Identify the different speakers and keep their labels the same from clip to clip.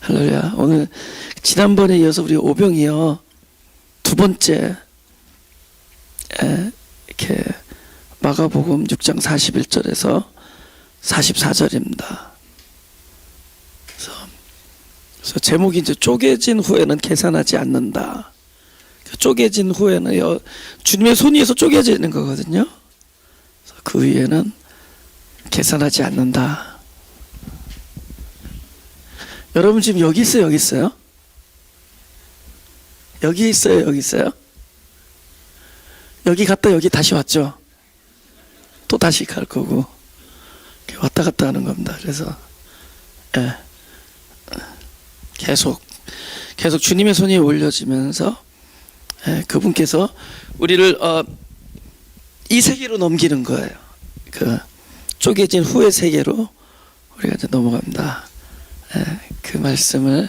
Speaker 1: 할렐루야. 오늘 지난번에 이어서 우리 오병이요 두 번째 이렇게 마가복음 6장 41절에서 44절입니다. 그래서 제목이 이제 쪼개진 후에는 계산하지 않는다. 쪼개진 후에는 주님의 손 위에서 쪼개지는 거거든요. 그래서 그 위에는 계산하지 않는다. 여러분 지금 여기 있어요? 여기 있어요? 여기 있어요? 여기 있어요? 여기 갔다 여기 다시 왔죠? 또 다시 갈 거고 왔다 갔다 하는 겁니다. 그래서 계속 주님의 손이 올려지면서 그분께서 우리를 이 세계로 넘기는 거예요. 그 쪼개진 후의 세계로 우리가 이제 넘어갑니다. 그 말씀을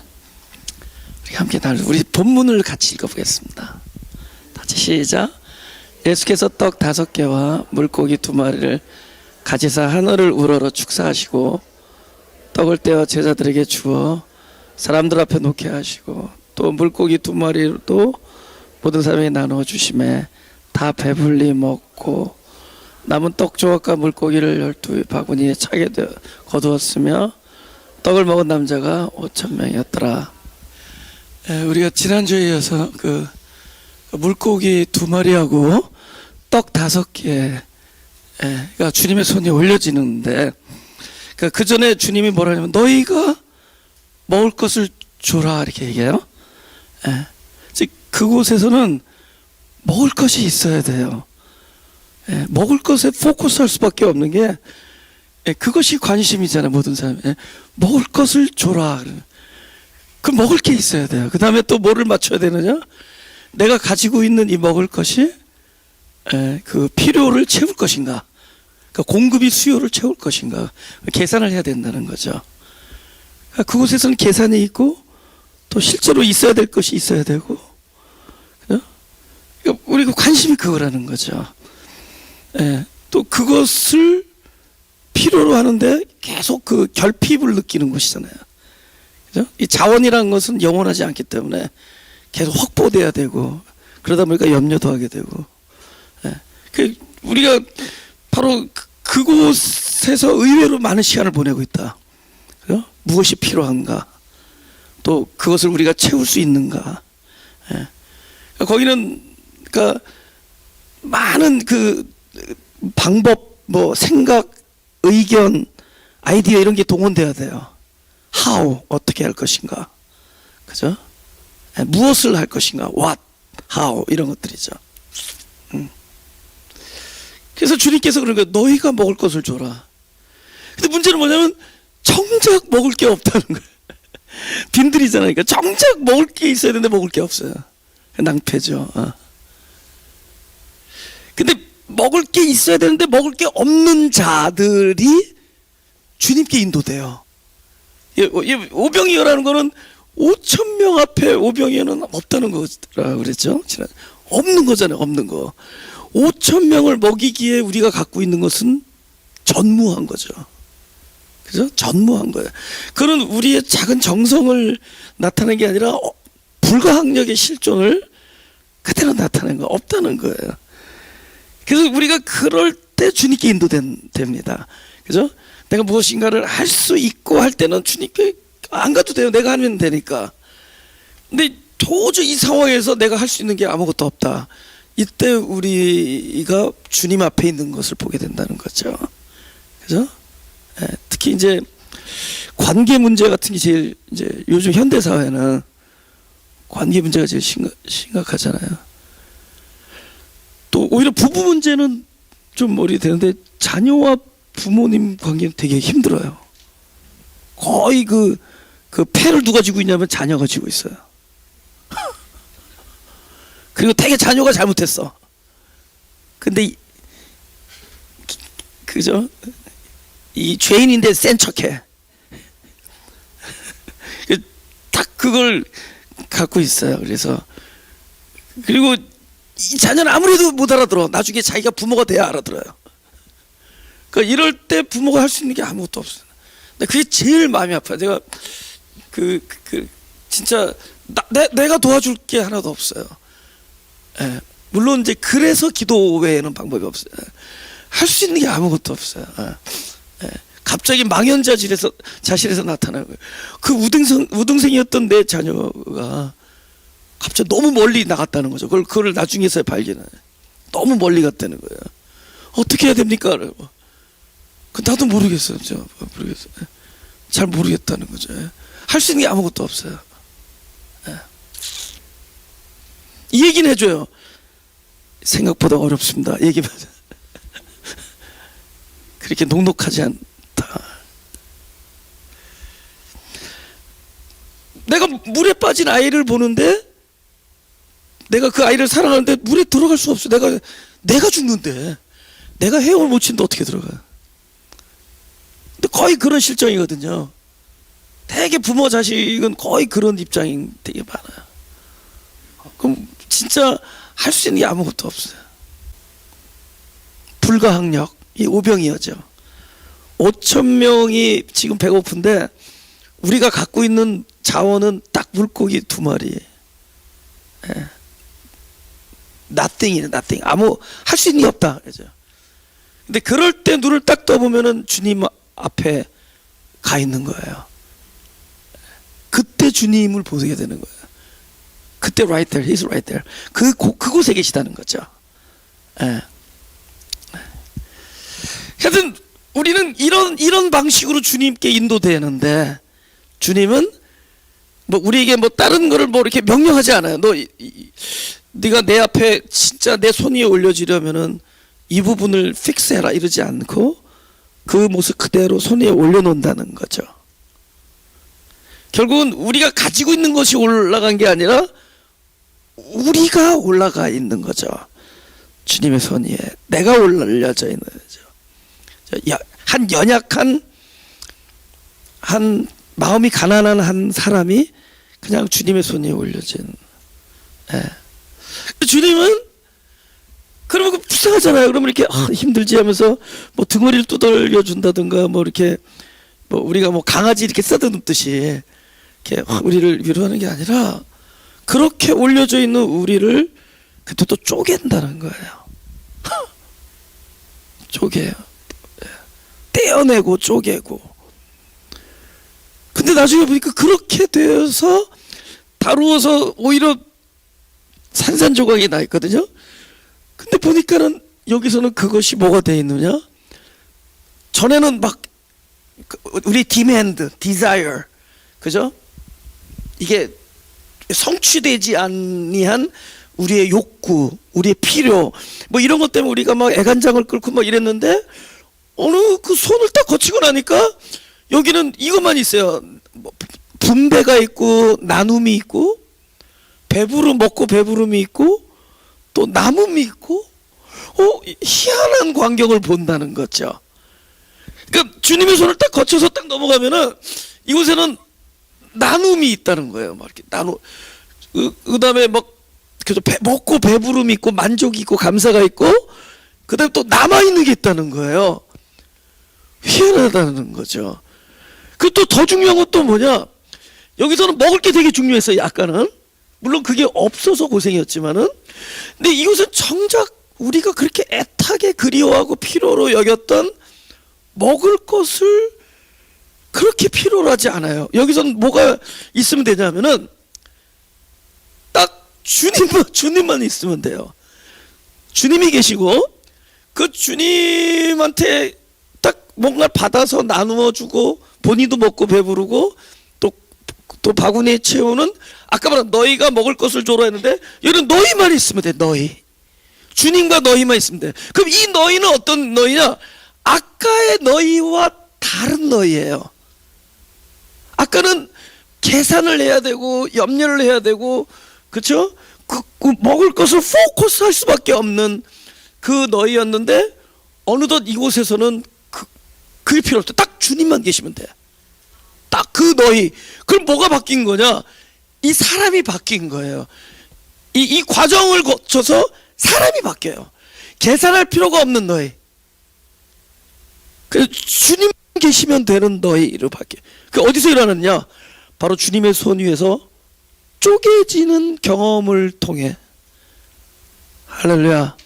Speaker 1: 우리 함께 우리 본문을 같이 읽어보겠습니다. 다시 시작. 예수께서 떡 5개와 물고기 2마리를 가지사 하늘을 우러러 축사하시고 떡을 떼어 제자들에게 주어 사람들 앞에 놓게 하시고 또 물고기 2마리도 모든 사람에게 나누어 주심에 다 배불리 먹고 남은 떡 조각과 물고기를 12바구니에 차게 거두었으며 떡을 먹은 남자가 5,000명이었더라. 우리가 지난주에 이어서 그 물고기 2마리하고 떡 5개 가 주님의 손이 올려지는데 그 전에 주님이 뭐라 하냐면 너희가 먹을 것을 줘라 이렇게 얘기해요. 즉 그곳에서는 먹을 것이 있어야 돼요. 먹을 것에 포커스할 수밖에 없는 게 그것이 관심이잖아요. 모든 사람이 먹을 것을 줘라. 그 먹을 게 있어야 돼요. 그 다음에 또 뭐를 맞춰야 되느냐? 내가 가지고 있는 이 먹을 것이 그 필요를 채울 것인가, 그러니까 공급이 수요를 채울 것인가 계산을 해야 된다는 거죠. 그러니까 그곳에서는 계산이 있고 또 실제로 있어야 될 것이 있어야 되고, 그러니까 우리가 관심이 그거라는 거죠. 또 그것을 필요로 하는데 계속 그 결핍을 느끼는 것이잖아요. 그죠? 이 자원이라는 것은 영원하지 않기 때문에 계속 확보돼야 되고 그러다 보니까 염려도 하게 되고. 우리가 바로 그곳에서 의외로 많은 시간을 보내고 있다. 그죠? 무엇이 필요한가? 또 그것을 우리가 채울 수 있는가? 거기는 그러니까 많은 그 방법, 뭐 생각, 의견, 아이디어 이런 게 동원돼야 돼요. How, 어떻게 할 것인가? 그죠? 무엇을 할 것인가? What, how 이런 것들이죠. 그래서 주님께서 그런 거예요. 너희가 먹을 것을 줘라. 근데 문제는 뭐냐면 정작 먹을 게 없다는 거예요. 빈들이잖아요. 그러니까 정작 먹을 게 있어야 되는데 먹을 게 없어요. 낭패죠. 근데 먹을 게 있어야 되는데 먹을 게 없는 자들이 주님께 인도돼요. 오병이어라는 거는 5,000명 앞에 오병이어는 없다는 거라 그랬죠. 없는 거잖아요. 없는 거. 5,000명을 먹이기에 우리가 갖고 있는 것은 전무한 거죠. 그죠? 전무한 거예요. 그건 우리의 작은 정성을 나타내는 게 아니라 불가항력의 실존을 그대로 나타내는 거 없다는 거예요. 그래서 우리가 그럴 때 주님께 인도됩니다. 그죠? 내가 무엇인가를 할 수 있고 할 때는 주님께 안 가도 돼요. 내가 하면 되니까. 근데 도저히 이 상황에서 내가 할 수 있는 게 아무것도 없다. 이때 우리가 주님 앞에 있는 것을 보게 된다는 거죠. 그죠? 특히 이제 관계 문제 같은 게 제일 이제 요즘 현대 사회는 관계 문제가 제일 심각하잖아요. 또 오히려 부부 문제는 좀 머리 되는데 자녀와 부모님 관계는 되게 힘들어요. 거의 그 패를 누가 쥐고 있냐면 자녀가 쥐고 있어요. 그리고 되게 자녀가 잘못했어. 근데 그죠? 이 죄인인데 센 척해. 딱 그걸 갖고 있어요. 그래서 그리고 이 자녀는 아무래도 못 알아들어. 나중에 자기가 부모가 돼야 알아들어요. 그러니까 이럴 때 부모가 할 수 있는 게 아무것도 없어요. 근데 그게 제일 마음이 아파요. 제가 진짜 내가 도와줄 게 하나도 없어요. 예. 물론 이제 그래서 기도 외에는 방법이 없어요. 할 수 있는 게 아무것도 없어요. 예. 갑자기 자실에서 나타나는 거예요. 그 우등생이었던 내 자녀가 갑자기 너무 멀리 나갔다는 거죠. 그걸 나중에서야 발견해. 너무 멀리 갔다는 거예요. 어떻게 해야 됩니까? 나도 모르겠어요. 모르겠어요. 잘 모르겠다는 거죠. 할 수 있는 게 아무것도 없어요. 이 얘기는 해줘요. 생각보다 어렵습니다. 얘기만. 그렇게 녹록하지 않다. 내가 물에 빠진 아이를 보는데 내가 그 아이를 사랑하는데 물에 들어갈 수 없어. 내가 죽는데 내가 헤엄을 못 치는데 어떻게 들어가? 근데 거의 그런 실정이거든요. 되게 부모 자식은 거의 그런 입장이 되게 많아요. 그럼 진짜 할 수 있는 게 아무것도 없어요. 불가항력, 이 오병이어죠. 5,000명이 지금 배고픈데 우리가 갖고 있는 자원은 딱 물고기 2마리. 예. nothing이네, nothing. 할 수 있는 게 없다. 그죠? 근데 그럴 때 눈을 딱 떠보면은 주님 앞에 가 있는 거예요. 그때 주님을 보게 되는 거예요. 그때 right there, he's right there. 그곳에 계시다는 거죠. 예. 하여튼 우리는 이런 방식으로 주님께 인도되는데 주님은 우리에게 다른 거를 이렇게 명령하지 않아요. 네가 내 앞에 진짜 내 손 위에 올려지려면은 이 부분을 픽스해라 이러지 않고 그 모습 그대로 손 위에 올려놓는다는 거죠. 결국은 우리가 가지고 있는 것이 올라간 게 아니라 우리가 올라가 있는 거죠. 주님의 손 위에 내가 올려져 있는 거죠. 한 연약한 한 마음이 가난한 한 사람이 그냥 주님의 손 위에 올려진. 예. 주님은 그러면 불쌍하잖아요. 그러면 이렇게 힘들지 하면서 등어리를 두들겨 준다든가 이렇게 우리가 강아지 이렇게 쓰다듬듯이 이렇게 우리를 위로하는 게 아니라 그렇게 올려져 있는 우리를 그때 또 쪼갠다는 거예요. 쪼개요. 떼어내고 쪼개고. 근데 나중에 보니까 그렇게 되어서 다루어서 오히려 산산조각이 나 있거든요. 근데 보니까는 여기서는 그것이 뭐가 돼 있느냐? 전에는 우리 demand, desire, 그죠? 이게 성취되지 아니한 우리의 욕구, 우리의 필요, 이런 것 때문에 우리가 애간장을 끓고 이랬는데 어느 그 손을 딱 거치고 나니까 여기는 이것만 있어요. 분배가 있고 나눔이 있고 먹고 배부름이 있고 또 남음이 있고 희한한 광경을 본다는 거죠. 그러니까 주님의 손을 딱 거쳐서 딱 넘어가면은 이곳에는 나눔이 있다는 거예요. 이렇게 그다음에 그래서 먹고 배부름이 있고 만족이 있고 감사가 있고 그다음에 또 남아 있는 게 있다는 거예요. 희한하다는 거죠. 그 또 더 중요한 건 또 뭐냐? 여기서는 먹을 게 되게 중요했어요. 약간은 물론 그게 없어서 고생이었지만은 근데 이곳은 정작 우리가 그렇게 애타게 그리워하고 필요로 여겼던 먹을 것을 그렇게 필요로 하지 않아요. 여기서는 뭐가 있으면 되냐면은 딱 주님만 있으면 돼요. 주님이 계시고 그 주님한테 딱 뭔가를 받아서 나누어 주고 본인도 먹고 배부르고 또 바구니에 채우는 아까 말한 너희가 먹을 것을 줘라 했는데 여기는 너희만 있으면 돼. 너희 주님과 너희만 있으면 돼. 그럼 이 너희는 어떤 너희냐? 아까의 너희와 다른 너희예요. 아까는 계산을 해야 되고 염려를 해야 되고 그렇죠? 그 먹을 것을 포커스 할 수밖에 없는 그 너희였는데 어느덧 이곳에서는 그게 필요 없다. 딱 주님만 계시면 돼. 딱 그 너희. 그럼 뭐가 바뀐 거냐? 이 사람이 바뀐 거예요. 이 과정을 거쳐서 사람이 바뀌어요. 계산할 필요가 없는 너희. 그래서 주님 계시면 되는 너희로 바뀌어요. 그 어디서 일어났냐? 바로 주님의 손 위에서 쪼개지는 경험을 통해, 할렐루야,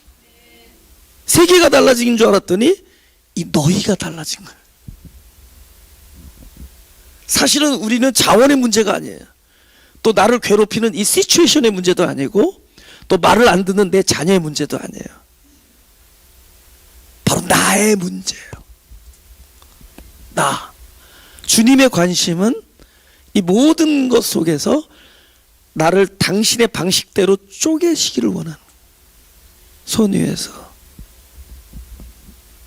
Speaker 1: 세계가 달라진 줄 알았더니 이 너희가 달라진 거예요. 사실은 우리는 자원의 문제가 아니에요. 또 나를 괴롭히는 이 시츄에이션의 문제도 아니고, 또 말을 안 듣는 내 자녀의 문제도 아니에요. 바로 나의 문제예요. 나. 주님의 관심은 이 모든 것 속에서 나를 당신의 방식대로 쪼개시기를 원하는, 손 위에서.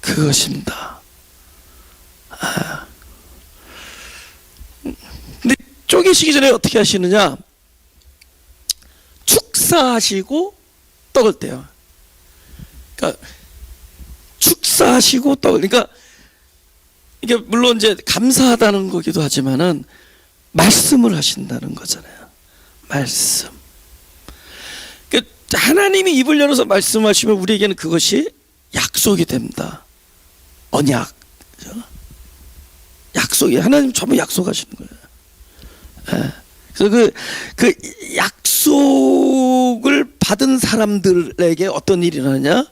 Speaker 1: 그것입니다. 근데 쪼개시기 전에 어떻게 하시느냐? 축사하시고 떡을 떼요. 그러니까 축사하시고 떡을, 그러니까 이게 물론 이제 감사하다는 거기도 하지만은 말씀을 하신다는 거잖아요. 말씀. 그러니까 하나님이 입을 열어서 말씀하시면 우리에게는 그것이 약속이 됩니다. 언약. 약속이, 하나님 전부 약속하시는 거예요. 예. 그래서 그 약속을 받은 사람들에게 어떤 일이 일어나냐?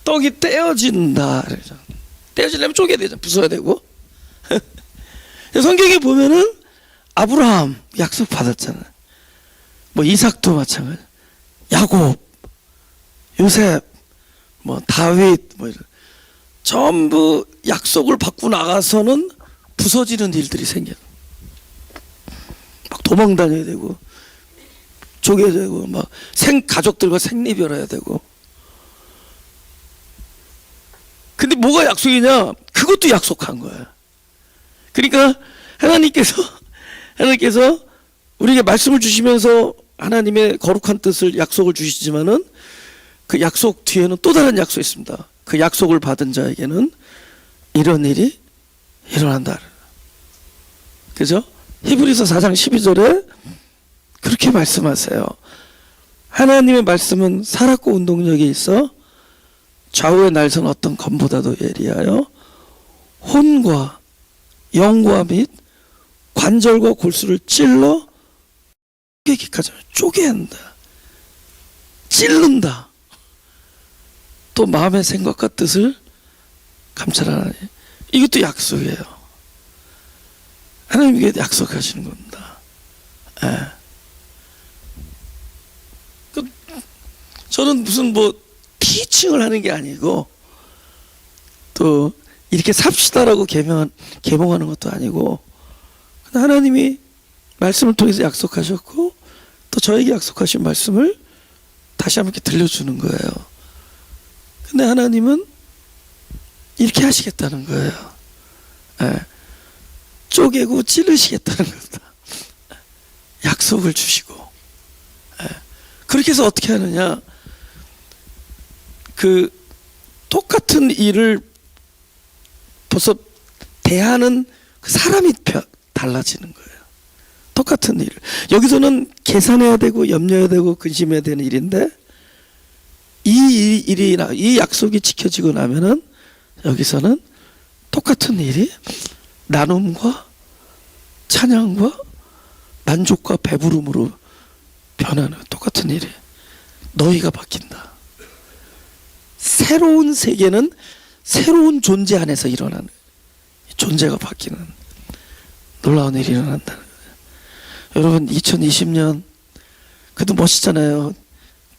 Speaker 1: 떡이 떼어진다. 떼어지려면 쪼개야 되잖아. 부숴야 되고. 성경에 보면은 아브라함 약속 받았잖아요. 뭐 이삭도 마찬가지, 야곱, 요셉, 뭐 다윗, 뭐 이런 전부 약속을 받고 나가서는 부서지는 일들이 생겨요. 막 도망 다녀야 되고, 쪼개야 되고, 막 가족들과 생리별해야 되고. 근데 뭐가 약속이냐? 그것도 약속한 거예요. 그러니까 하나님께서 우리에게 말씀을 주시면서 하나님의 거룩한 뜻을, 약속을 주시지만은 그 약속 뒤에는 또 다른 약속이 있습니다. 그 약속을 받은 자에게는 이런 일이 일어난다. 그죠? 히브리서 4장 12절에 그렇게 말씀하세요. 하나님의 말씀은 살았고 운동력이 있어 좌우의 날선 어떤 검보다도 예리하여 혼과 영과 및 관절과 골수를 찔러 쪼개기까지, 쪼개한다, 찔른다. 또 마음의 생각과 뜻을 감찰하나니, 이것도 약속이에요. 하나님께 약속하시는 겁니다. 예. 저는 무슨 뭐 티칭을 하는 게 아니고, 또 이렇게 삽시다라고 계몽하는 것도 아니고, 하나님이 말씀을 통해서 약속하셨고 또 저에게 약속하신 말씀을 다시 한번 이렇게 들려주는 거예요. 근데 하나님은 이렇게 하시겠다는 거예요. 예. 쪼개고 찌르시겠다는 겁니다. 약속을 주시고. 예. 그렇게 해서 어떻게 하느냐? 그 똑같은 일을 벌써 대하는 그 사람이 달라지는 거예요. 똑같은 일을. 여기서는 계산해야 되고 염려해야 되고 근심해야 되는 일인데, 이 약속이 지켜지고 나면은 여기서는 똑같은 일이 나눔과 찬양과 만족과 배부름으로 변하는, 똑같은 일이 너희가 바뀐다. 새로운 세계는 새로운 존재 안에서 일어나는, 존재가 바뀌는 놀라운 일이 일어난다는 거예요. 여러분, 2020년 그래도 멋있잖아요.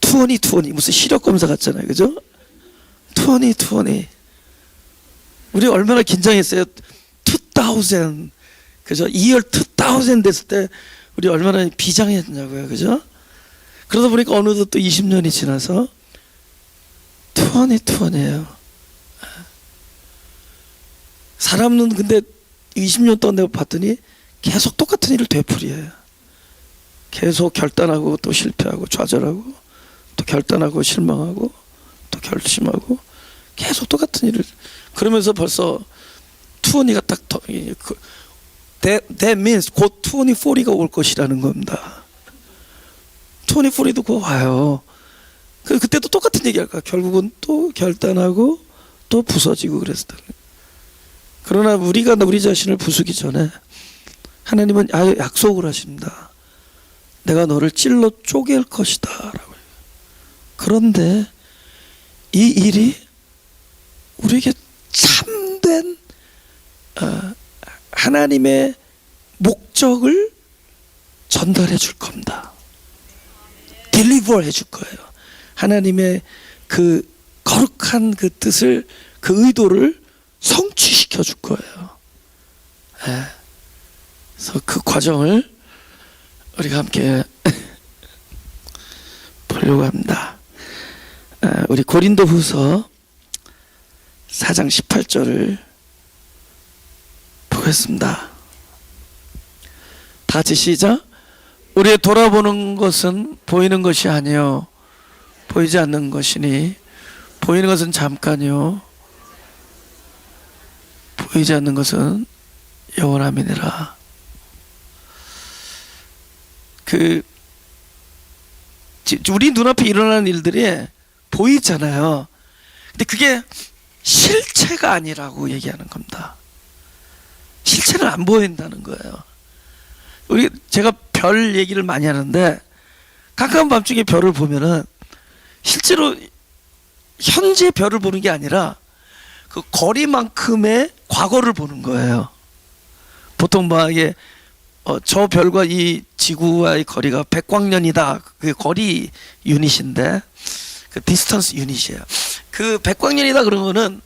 Speaker 1: 2020 무슨 시력 검사 같잖아요, 그죠? 2020 우리 얼마나 긴장했어요. 2000 그죠? 2월 2000 됐을 때 우리 얼마나 비장했냐고요, 그죠? 그러다 보니까 어느덧 또 20년이 지나서 2020이에요. 사람은 근데 20년 동안 내가 봤더니 계속 똑같은 일을 되풀이해요. 계속 결단하고 또 실패하고 좌절하고 또 결단하고 실망하고 또 결심하고 계속 똑같은 일을. 그러면서 벌써 20가 딱 that means 곧 2040가 올 것이라는 겁니다. 2040도 곧 와요. 그때도 똑같은 얘기 할까? 결국은 또 결단하고 또 부서지고 그랬다. 그러나 우리가 우리 자신을 부수기 전에 하나님은 아예 약속을 하십니다. 내가 너를 찔러 쪼갤 것이다 라고. 그런데 이 일이 우리에게 참된 하나님의 목적을 전달해 줄 겁니다. 딜리버 해 줄 거예요. 하나님의 그 거룩한 그 뜻을, 그 의도를 성취시켜 줄 거예요. 그래서 그 과정을 우리가 함께 보려고 합니다. 우리 고린도후서 4장 18절을 보겠습니다. 다 같이 시작. 우리의 돌아보는 것은 보이는 것이 아니요 보이지 않는 것이니 보이는 것은 잠깐이요 보이지 않는 것은 영원함이니라. 우리 눈앞에 일어나는 일들이 보이잖아요. 근데 그게 실체가 아니라고 얘기하는 겁니다. 실체는 안 보인다는 거예요. 제가 별 얘기를 많이 하는데 가까운 밤중에 별을 보면은 실제로 현재 별을 보는 게 아니라 그 거리만큼의 과거를 보는 거예요. 보통 막 이게 저 별과 이 지구와의 거리가 100광년이다. 그게 거리 유닛인데 그 디스턴스 유닛이에요. 그 100광년이다 그런 거는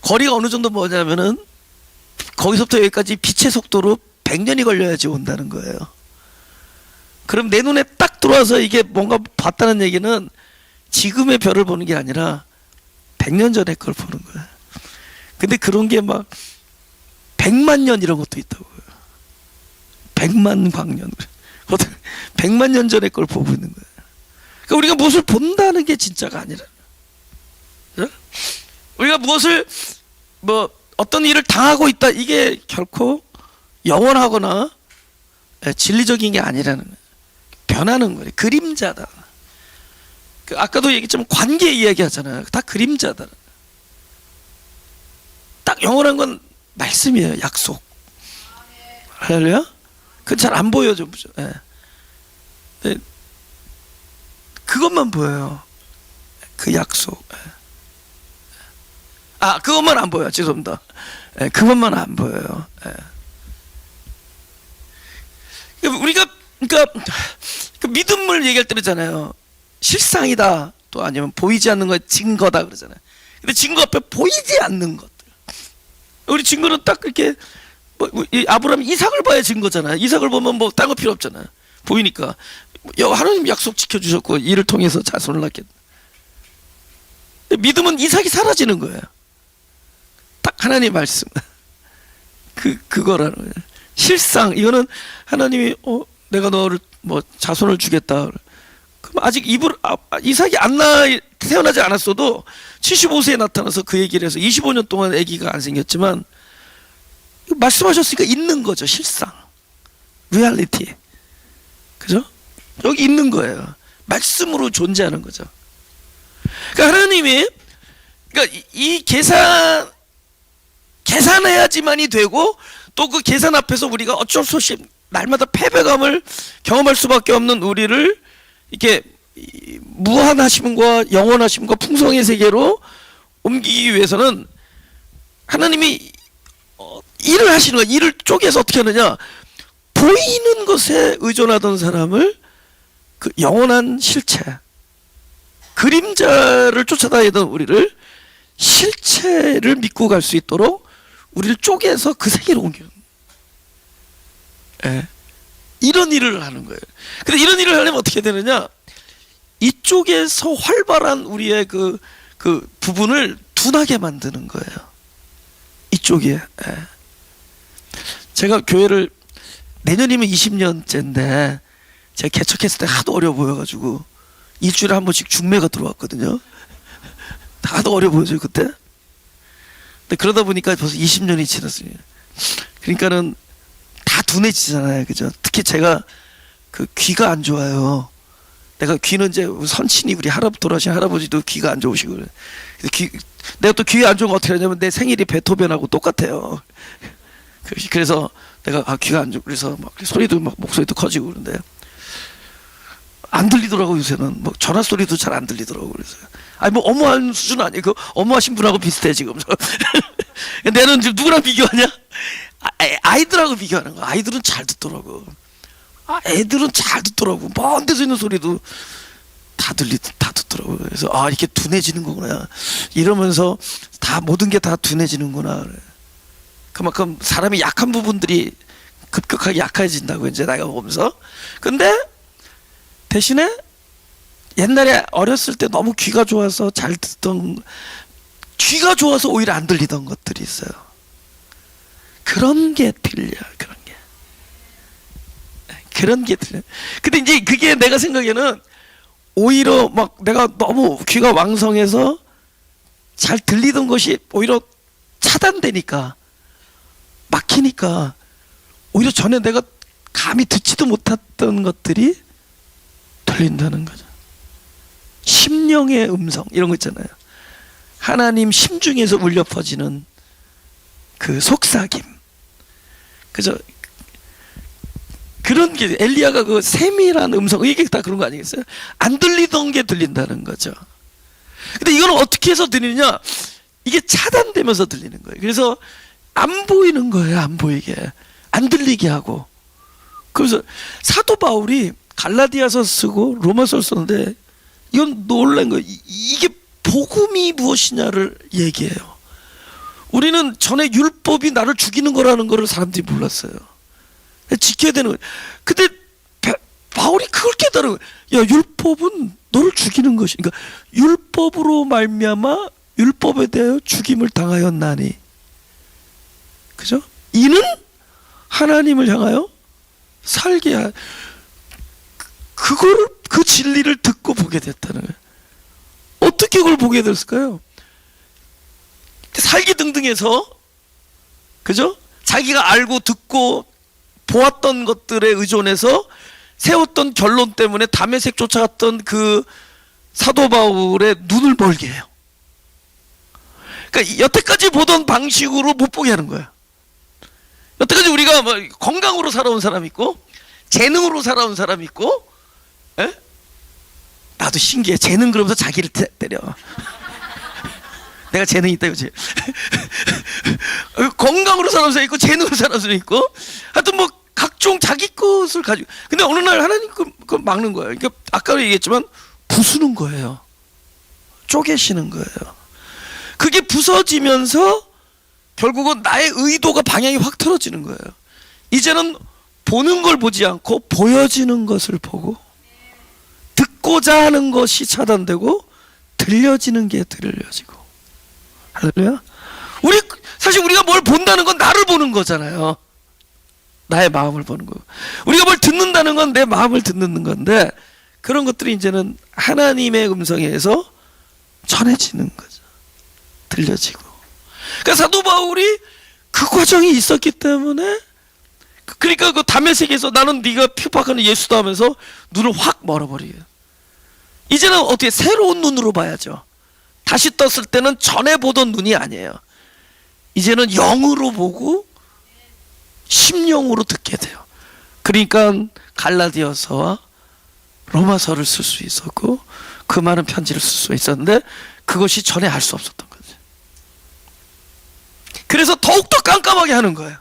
Speaker 1: 거리가 어느 정도 뭐냐면은 거기서부터 여기까지 빛의 속도로 100년이 걸려야지 온다는 거예요. 그럼 내 눈에 딱 들어와서 이게 뭔가 봤다는 얘기는 지금의 별을 보는 게 아니라 100년 전의 걸 보는 거예요. 근데 그런 게 막 100만 년 이런 것도 있다고요. 100만 광년. 100만 년 전의 걸 보고 있는 거예요. 그러니까 우리가 무엇을 본다는 게 진짜가 아니라, 우리가 무엇을 어떤 일을 당하고 있다, 이게 결코 영원하거나 진리적인 게 아니라는 거예요. 변하는 거예요. 그림자다. 아까도 얘기했지만 관계 이야기 하잖아요. 다 그림자다. 딱 영원한 건 말씀이에요. 약속. 할렐루야? 그건 잘 안 보여져. 그것만 보여요. 그 약속. 그것만 안 보여요. 죄송합니다. 그것만 안 보여요. 우리가 그러니까 그 믿음을 얘기할 때 그러잖아요. 실상이다. 또 아니면 보이지 않는 거에 증거다 그러잖아요. 근데 증거 앞에 보이지 않는 것들. 우리 증거는 딱 이렇게 아브라함이 이삭을 봐야 증거잖아요. 이삭을 보면 딴 거 필요 없잖아요. 보이니까. 하나님 약속 지켜주셨고 이를 통해서 자손을 낳게. 믿음은 이삭이 사라지는 거예요. 딱 하나님의 말씀. 그거라는 거예요. 실상 이거는 하나님이 내가 너를 자손을 주겠다. 그럼 아직 이삭이 태어나지 않았어도 75세에 나타나서 그 얘기를 해서 25년 동안 아기가 안 생겼지만 말씀하셨으니까 있는 거죠. 실상, 리얼리티, 그죠? 여기 있는 거예요. 말씀으로 존재하는 거죠. 그러니까 하나님이 이 계산해야지만이 되고 또 그 계산 앞에서 우리가 어쩔 수 없이 날마다 패배감을 경험할 수밖에 없는 우리를 이렇게 무한하심과 영원하심과 풍성의 세계로 옮기기 위해서는 하나님이 일을 하시는 거야. 일을 쪼개서 어떻게 하느냐, 보이는 것에 의존하던 사람을 그 영원한 실체, 그림자를 쫓아다니던 우리를 실체를 믿고 갈 수 있도록 우리를 쪼개서 그 세계로 옮기는, 이런 일을 하는 거예요. 근데 이런 일을 하려면 어떻게 되느냐, 이쪽에서 활발한 우리의 그 부분을 둔하게 만드는 거예요. 이쪽에. 제가 교회를 내년이면 20년째인데 제가 개척했을 때 하도 어려 보여가지고 일주일에 한 번씩 중매가 들어왔거든요. 하도 어려 보여줘요 그때. 근데 그러다 보니까 벌써 20년이 지났어요. 그러니까는 다 둔해지잖아요, 그죠? 특히 제가 그 귀가 안 좋아요. 내가 귀는 이제 선친이 우리 돌아가신 할아버지도 귀가 안 좋으시고 그래. 내가 또 귀 안 좋은 거 어떻게 하냐면 내 생일이 베토벤하고 똑같아요. 그래서 내가 귀가 안 좋고 그래서 막 소리도 막 목소리도 커지고 그런데 안 들리더라고. 요새는 뭐 전화 소리도 잘 안 들리더라고. 그래서 아니 뭐 어마한 수준 아니에요. 그 어마하신 분하고 비슷해 지금. 내는 지금 누구랑 비교하냐? 아이들하고 비교하는 거야. 아이들은 잘 듣더라고. 애들은 잘 듣더라고. 먼 데서 있는 소리도 다 듣더라고. 그래서 이렇게 둔해지는 거구나. 이러면서 다 모든 게 다 둔해지는구나. 그만큼 사람이 약한 부분들이 급격하게 약해진다고 이제 내가 보면서. 근데 대신에 옛날에 어렸을 때 너무 귀가 좋아서 잘 듣던, 귀가 좋아서 오히려 안 들리던 것들이 있어요. 그런 게 들려. 그런 게 들려. 근데 이제 그게 내가 생각에는 오히려 막 내가 너무 귀가 왕성해서 잘 들리던 것이 오히려 차단되니까, 막히니까 오히려 전에 내가 감히 듣지도 못했던 것들이 들린다는 거죠. 심령의 음성 이런 거 있잖아요. 하나님 심중에서 울려 퍼지는 그 속삭임. 그죠? 그런 게 엘리야가 그 세밀한 음성, 이게 다 그런 거 아니겠어요? 안 들리던 게 들린다는 거죠. 근데 이거는 어떻게 해서 들리느냐? 이게 차단되면서 들리는 거예요. 그래서 안 보이는 거예요. 안 보이게, 안 들리게 하고. 그래서 사도 바울이 갈라디아서 쓰고 로마서 쓰는데 이건 놀란 거예요. 이게 복음이 무엇이냐를 얘기해요. 우리는 전에 율법이 나를 죽이는 거라는 거를 사람들이 몰랐어요. 지켜야 되는 거예요. 근데 바울이 그걸 깨달은 거예요. 야, 율법은 너를 죽이는 것이, 그러니까 율법으로 말미암아 율법에 대하여 죽임을 당하였나니, 그죠? 이는 하나님을 향하여 살게 하. 그거를, 그 진리를 듣고 보게 됐다는 거예요. 어떻게 그걸 보게 됐을까요? 살기등등해서, 그죠? 자기가 알고 듣고 보았던 것들에 의존해서 세웠던 결론 때문에 다메섹 쫓아갔던 그 사도 바울의 눈을 멀게 해요. 그러니까 여태까지 보던 방식으로 못 보게 하는 거야. 여태까지 우리가 뭐 건강으로 살아온 사람 있고 재능으로 살아온 사람 있고, 에? 나도 신기해. 재능 그러면서 자기를 때려. 내가 재능이 있다 이거지. 건강으로 살아온 사람 있고 재능으로 살아온 사람 있고, 하여튼 뭐 각종 자기 것을 가지고. 근데 어느 날 하나님 그걸 막는 거예요. 그러니까 아까 얘기했지만 부수는 거예요. 쪼개시는 거예요. 그게 부서지면서 결국은 나의 의도가 방향이 확 틀어지는 거예요. 이제는 보는 걸 보지 않고 보여지는 것을 보고, 듣고자 하는 것이 차단되고 들려지는 게 들려지고. 할렐루야. 사실 우리가 뭘 본다는 건 나를 보는 거잖아요. 나의 마음을 보는 거. 우리가 뭘 듣는다는 건 내 마음을 듣는 건데, 그런 것들이 이제는 하나님의 음성에 의해서 전해지는 거죠. 들려지고. 그러니까 사도 바울이 그 과정이 있었기 때문에, 그러니까 그 다메섹에서 나는 네가 핍박하는 예수다 하면서 눈을 확 멀어버리게. 이제는 어떻게 새로운 눈으로 봐야죠. 다시 떴을 때는 전에 보던 눈이 아니에요. 이제는 영으로 보고 심령으로 듣게 돼요. 그러니까 갈라디아서와 로마서를 쓸 수 있었고 그 많은 편지를 쓸 수 있었는데, 그것이 전에 알 수 없었던 거죠. 그래서 더욱더 깜깜하게 하는 거예요.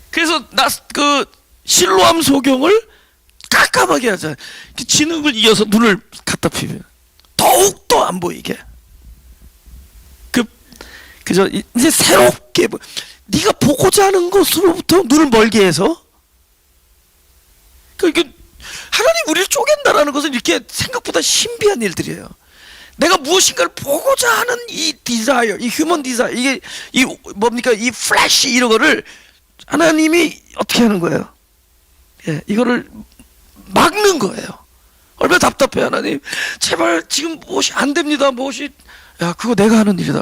Speaker 1: 그래서 그 실로암 소경을 깜깜하게 하자. 진흙을 이어서 눈을 갖다 피면 더욱더 안 보이게. 그죠? 이제 새롭게 네가 보고자 하는 것으로부터 눈을 멀게 해서. 그러니까 하나님 우리를 쪼갠다라는 것은 이렇게 생각보다 신비한 일들이에요. 내가 무엇인가를 보고자 하는 이 디자이어, 이 휴먼 디자이어, 이게 이 뭡니까? 이 플래시 이런 거를 하나님이 어떻게 하는 거예요? 예, 이거를 막는 거예요. 얼마나 답답해. 하나님 제발 지금 무엇이 안 됩니다. 무엇이, 야 그거 내가 하는 일이다.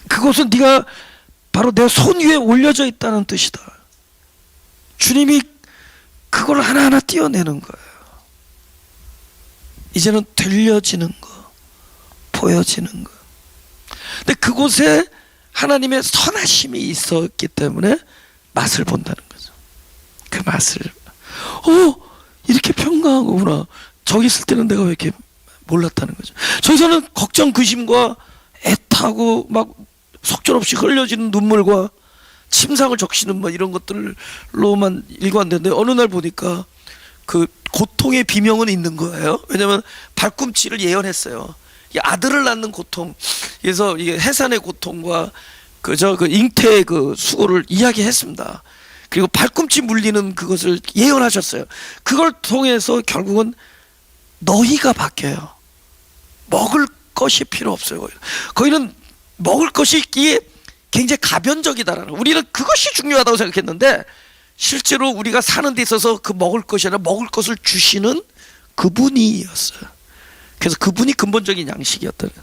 Speaker 1: 그것은 네가 바로 내 손 위에 올려져 있다는 뜻이다. 주님이 그걸 하나하나 띄어내는 거예요. 이제는 들려지는 거, 보여지는 거. 근데 그곳에 하나님의 선하심이 있었기 때문에 맛을 본다는 거죠. 그 맛을 이렇게 평강한 거구나. 저기 있을 때는 내가 왜 이렇게 몰랐다는 거죠. 저기서는 걱정, 근심과 애타고 막 속절없이 흘려지는 눈물과 침상을 적시는 뭐 이런 것들로만 일관되는데 어느 날 보니까 그 고통의 비명은 있는 거예요. 왜냐하면 발꿈치를 예언했어요. 이 아들을 낳는 고통, 그래서 이게 해산의 고통과 그 잉태의 그 수고를 이야기했습니다. 그리고 발꿈치 물리는 그것을 예언하셨어요. 그걸 통해서 결국은 너희가 바뀌어요. 먹을 것이 필요 없어요. 거기는 먹을 것이 이게 굉장히 가변적이다라는, 우리는 그것이 중요하다고 생각했는데 실제로 우리가 사는 데 있어서 그 먹을 것이 아니라 먹을 것을 주시는 그분이었어요. 그래서 그분이 근본적인 양식이었다는,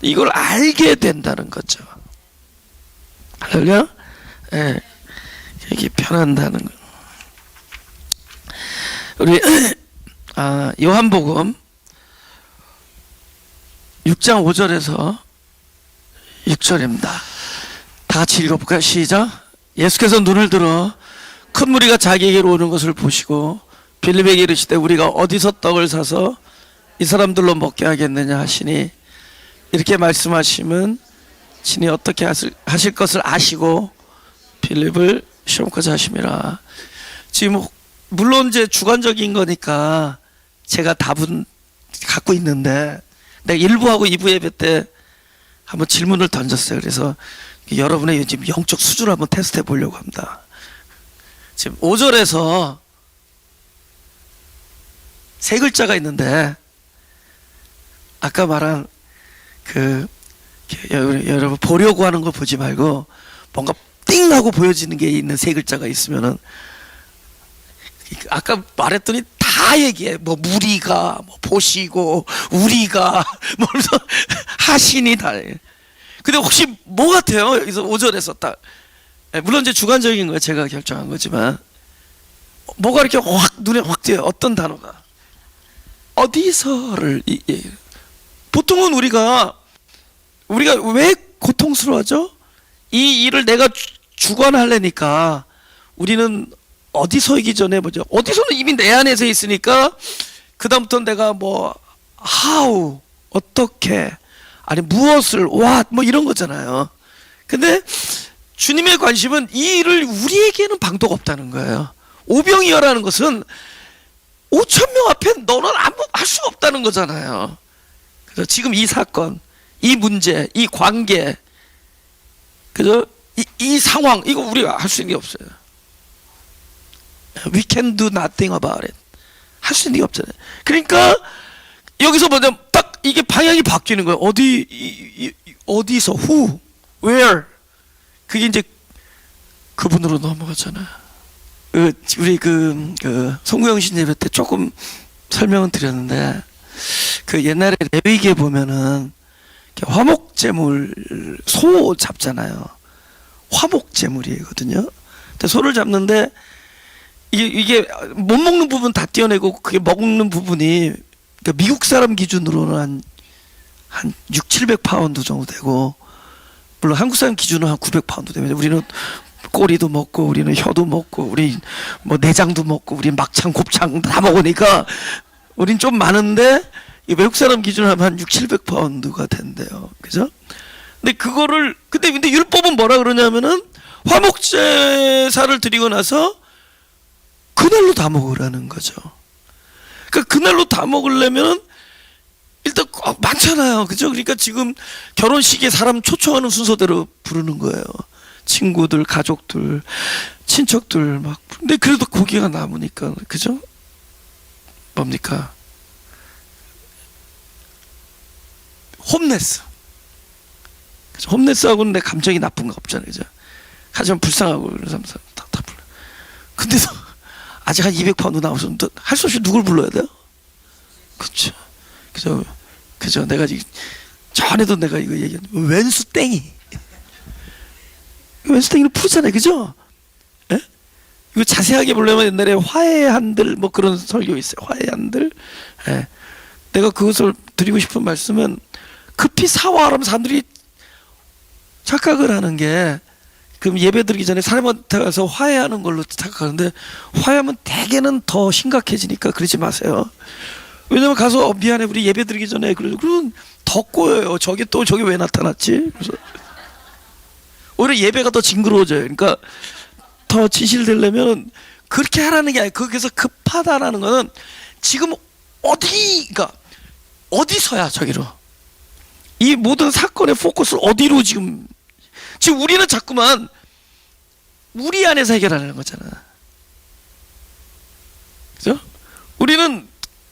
Speaker 1: 이걸 알게 된다는 거죠. 할렐루야. 예, 이게 편한다는 거. 우리 요한복음 6장 5절에서 6절입니다. 다 같이 읽어볼까요? 시작. 예수께서 눈을 들어 큰 무리가 자기에게로 오는 것을 보시고 빌립에게 이르시되 우리가 어디서 떡을 사서 이 사람들로 먹게 하겠느냐 하시니, 이렇게 말씀하시면 친히 어떻게 하실 것을 아시고 빌립을 시험까지 하심이라. 지금 물론 이제 주관적인 거니까 제가 답은 갖고 있는데, 내가 1부하고 2부 예배 때 한번 질문을 던졌어요. 그래서 여러분의 지금 영적 수준을 한번 테스트해 보려고 합니다. 지금 5절에서 세 글자가 있는데, 아까 말한 여러분 보려고 하는 거 보지 말고 뭔가 띵 하고 보여지는 게 있는 세 글자가 있으면은, 아까 말했더니 다 얘기해. 뭐 무리가, 뭐 보시고, 우리가, 뭐 하시니 다. 근데 혹시 뭐 같아요? 여기서 5절에서 딱, 물론 이제 주관적인 거 제가 결정한 거지만 뭐가 이렇게 확 눈에 확 띄어요. 어떤 단어가 어디서를 보통은 우리가 왜 고통스러워하죠? 이 일을 내가 주관하려니까 우리는 어디서이기 전에 뭐죠? 어디서는 이미 내 안에서 있으니까 그 다음부터 내가 뭐 how, 어떻게, 아니 무엇을, what, 뭐 이런 거잖아요. 근데 주님의 관심은 이 일을 우리에게는 방도가 없다는 거예요. 오병이어라는 것은 5천 명 앞에 너는 아무 할 수가 없다는 거잖아요. 그래서 지금 이 사건, 이 문제, 이 관계, 그죠? 이 상황, 이거 우리가 할 수 있는 게 없어요. We can do nothing about it. 할 수 있는 게 없잖아요. 그러니까 여기서 뭐냐, 딱 이게 방향이 바뀌는 거예요. 어디서, who, where. 그게 이제 그분으로 넘어가잖아요. 우리 송구영신 예배 때 조금 설명은 드렸는데, 그 옛날에 레위기에 보면은 화목제물, 소 잡잖아요. 화목제물이거든요. 근데 소를 잡는데 이게 못 먹는 부분 다 떼어내고, 그게 먹는 부분이 그러니까 미국 사람 기준으로는 한 600-700파운드 정도 되고, 물론 한국 사람 기준은 한 900파운드 되면, 우리는 꼬리도 먹고 우리는 혀도 먹고 우리 뭐 내장도 먹고 우리 막창 곱창 다 먹으니까 우린 좀 많은데, 외국 사람 기준으로 하면 한 600-700파운드가 된대요. 그죠? 근데 그거를 근데 율법은 뭐라 그러냐면은 화목제사를 드리고 나서 그날로 다 먹으라는 거죠. 그러니까 그날로 다 먹으려면 일단 많잖아요. 그죠? 그러니까 지금 결혼식에 사람 초청하는 순서대로 부르는 거예요. 친구들, 가족들, 친척들 막. 근데 그래도 고기가 남으니까, 그죠? 뭡니까? 홈레스. 그죠? 홈레스하고는 내 감정이 나쁜 거 없잖아요. 그죠? 하지만 불쌍하고 그런 사람 다 불러. 근데도 아직 한 200파운드 나오셨는데 할 수 없이 누굴 불러야 돼요? 그쵸. 그죠. 내가 지금 전에도 내가 이거 얘기했는데, 왼수 땡이. 왼수 땡이를 부르잖아요. 그죠? 예? 이거 자세하게 보려면 옛날에 화해의 한들 뭐 그런 설교 있어요. 화해의 한들. 예. 내가 그것을 드리고 싶은 말씀은, 급히 사과하라면 사람들이 착각을 하는 게, 그럼 예배 드리기 전에 사람한테 가서 화해하는 걸로 착각하는데, 화해하면 대개는 더 심각해지니까 그러지 마세요. 왜냐면 가서 미안해 우리 예배 드리기 전에 그러면 더 꼬여요. 저기 왜 나타났지? 그래서 오히려 예배가 더 징그러워져요. 그러니까 더 진실되려면 그렇게 하라는 게 아니에요. 거기서 급하다라는 거는 지금 그러니까 어디서야 저기로 이 모든 사건의 포커스를 어디로 지금 우리는 자꾸만 우리 안에서 해결하려는 거잖아. 그죠? 우리는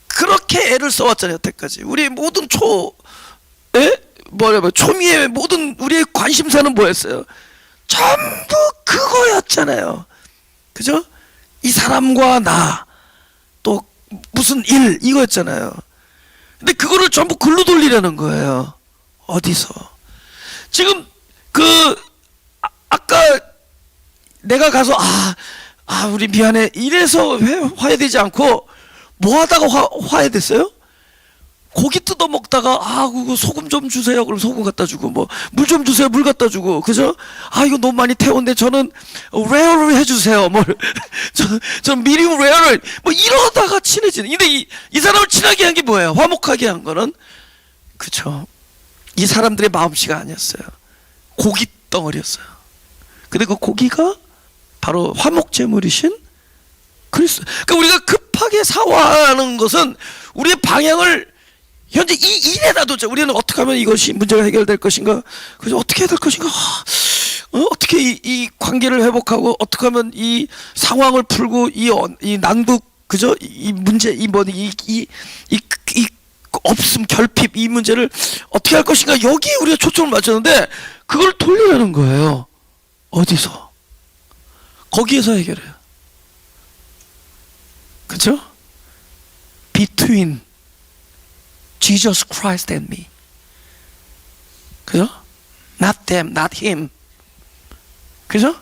Speaker 1: 그렇게 애를 써왔잖아요, 여태까지. 우리의 모든 초미의 모든 우리의 관심사는 뭐였어요? 전부 그거였잖아요. 그죠? 이 사람과 나, 또 무슨 일, 이거였잖아요. 근데 그거를 전부 글로 돌리려는 거예요. 어디서? 지금 아까 내가 가서 우리 미안해 이래서 화해되지 않고 뭐 하다가 화해됐어요? 고기 뜯어 먹다가 그거 소금 좀 주세요. 그럼 소금 갖다 주고 뭐 물 좀 주세요. 물 갖다 주고 그죠? 이거 너무 많이 태웠는데 저는 레어를 해주세요. 저 미디움 레어를 이러다가 친해지는. 근데 이 사람을 친하게 한 게 뭐예요? 화목하게 한 거는 그죠? 이 사람들의 마음씨가 아니었어요. 고기 덩어리였어요. 근데 그 고기가 바로 화목제물이신 그리스도. 그러니까 우리가 급하게 사화하는 것은 우리의 방향을 현재 이 일에다 뒀죠. 우리는 어떻게 하면 이것이 문제가 해결될 것인가? 그래서 어떻게 해야 될 것인가? 어떻게 이 관계를 회복하고 어떻게 하면 이 상황을 풀고 이 난국 그죠? 이 문제 이 없음 결핍 이 문제를 어떻게 할 것인가? 여기에 우리가 초점을 맞췄는데 그걸 돌리려는 거예요. 어디서? 거기에서 해결해요. 그죠? Between Jesus Christ and me. 그죠? Not them, not him. 그죠?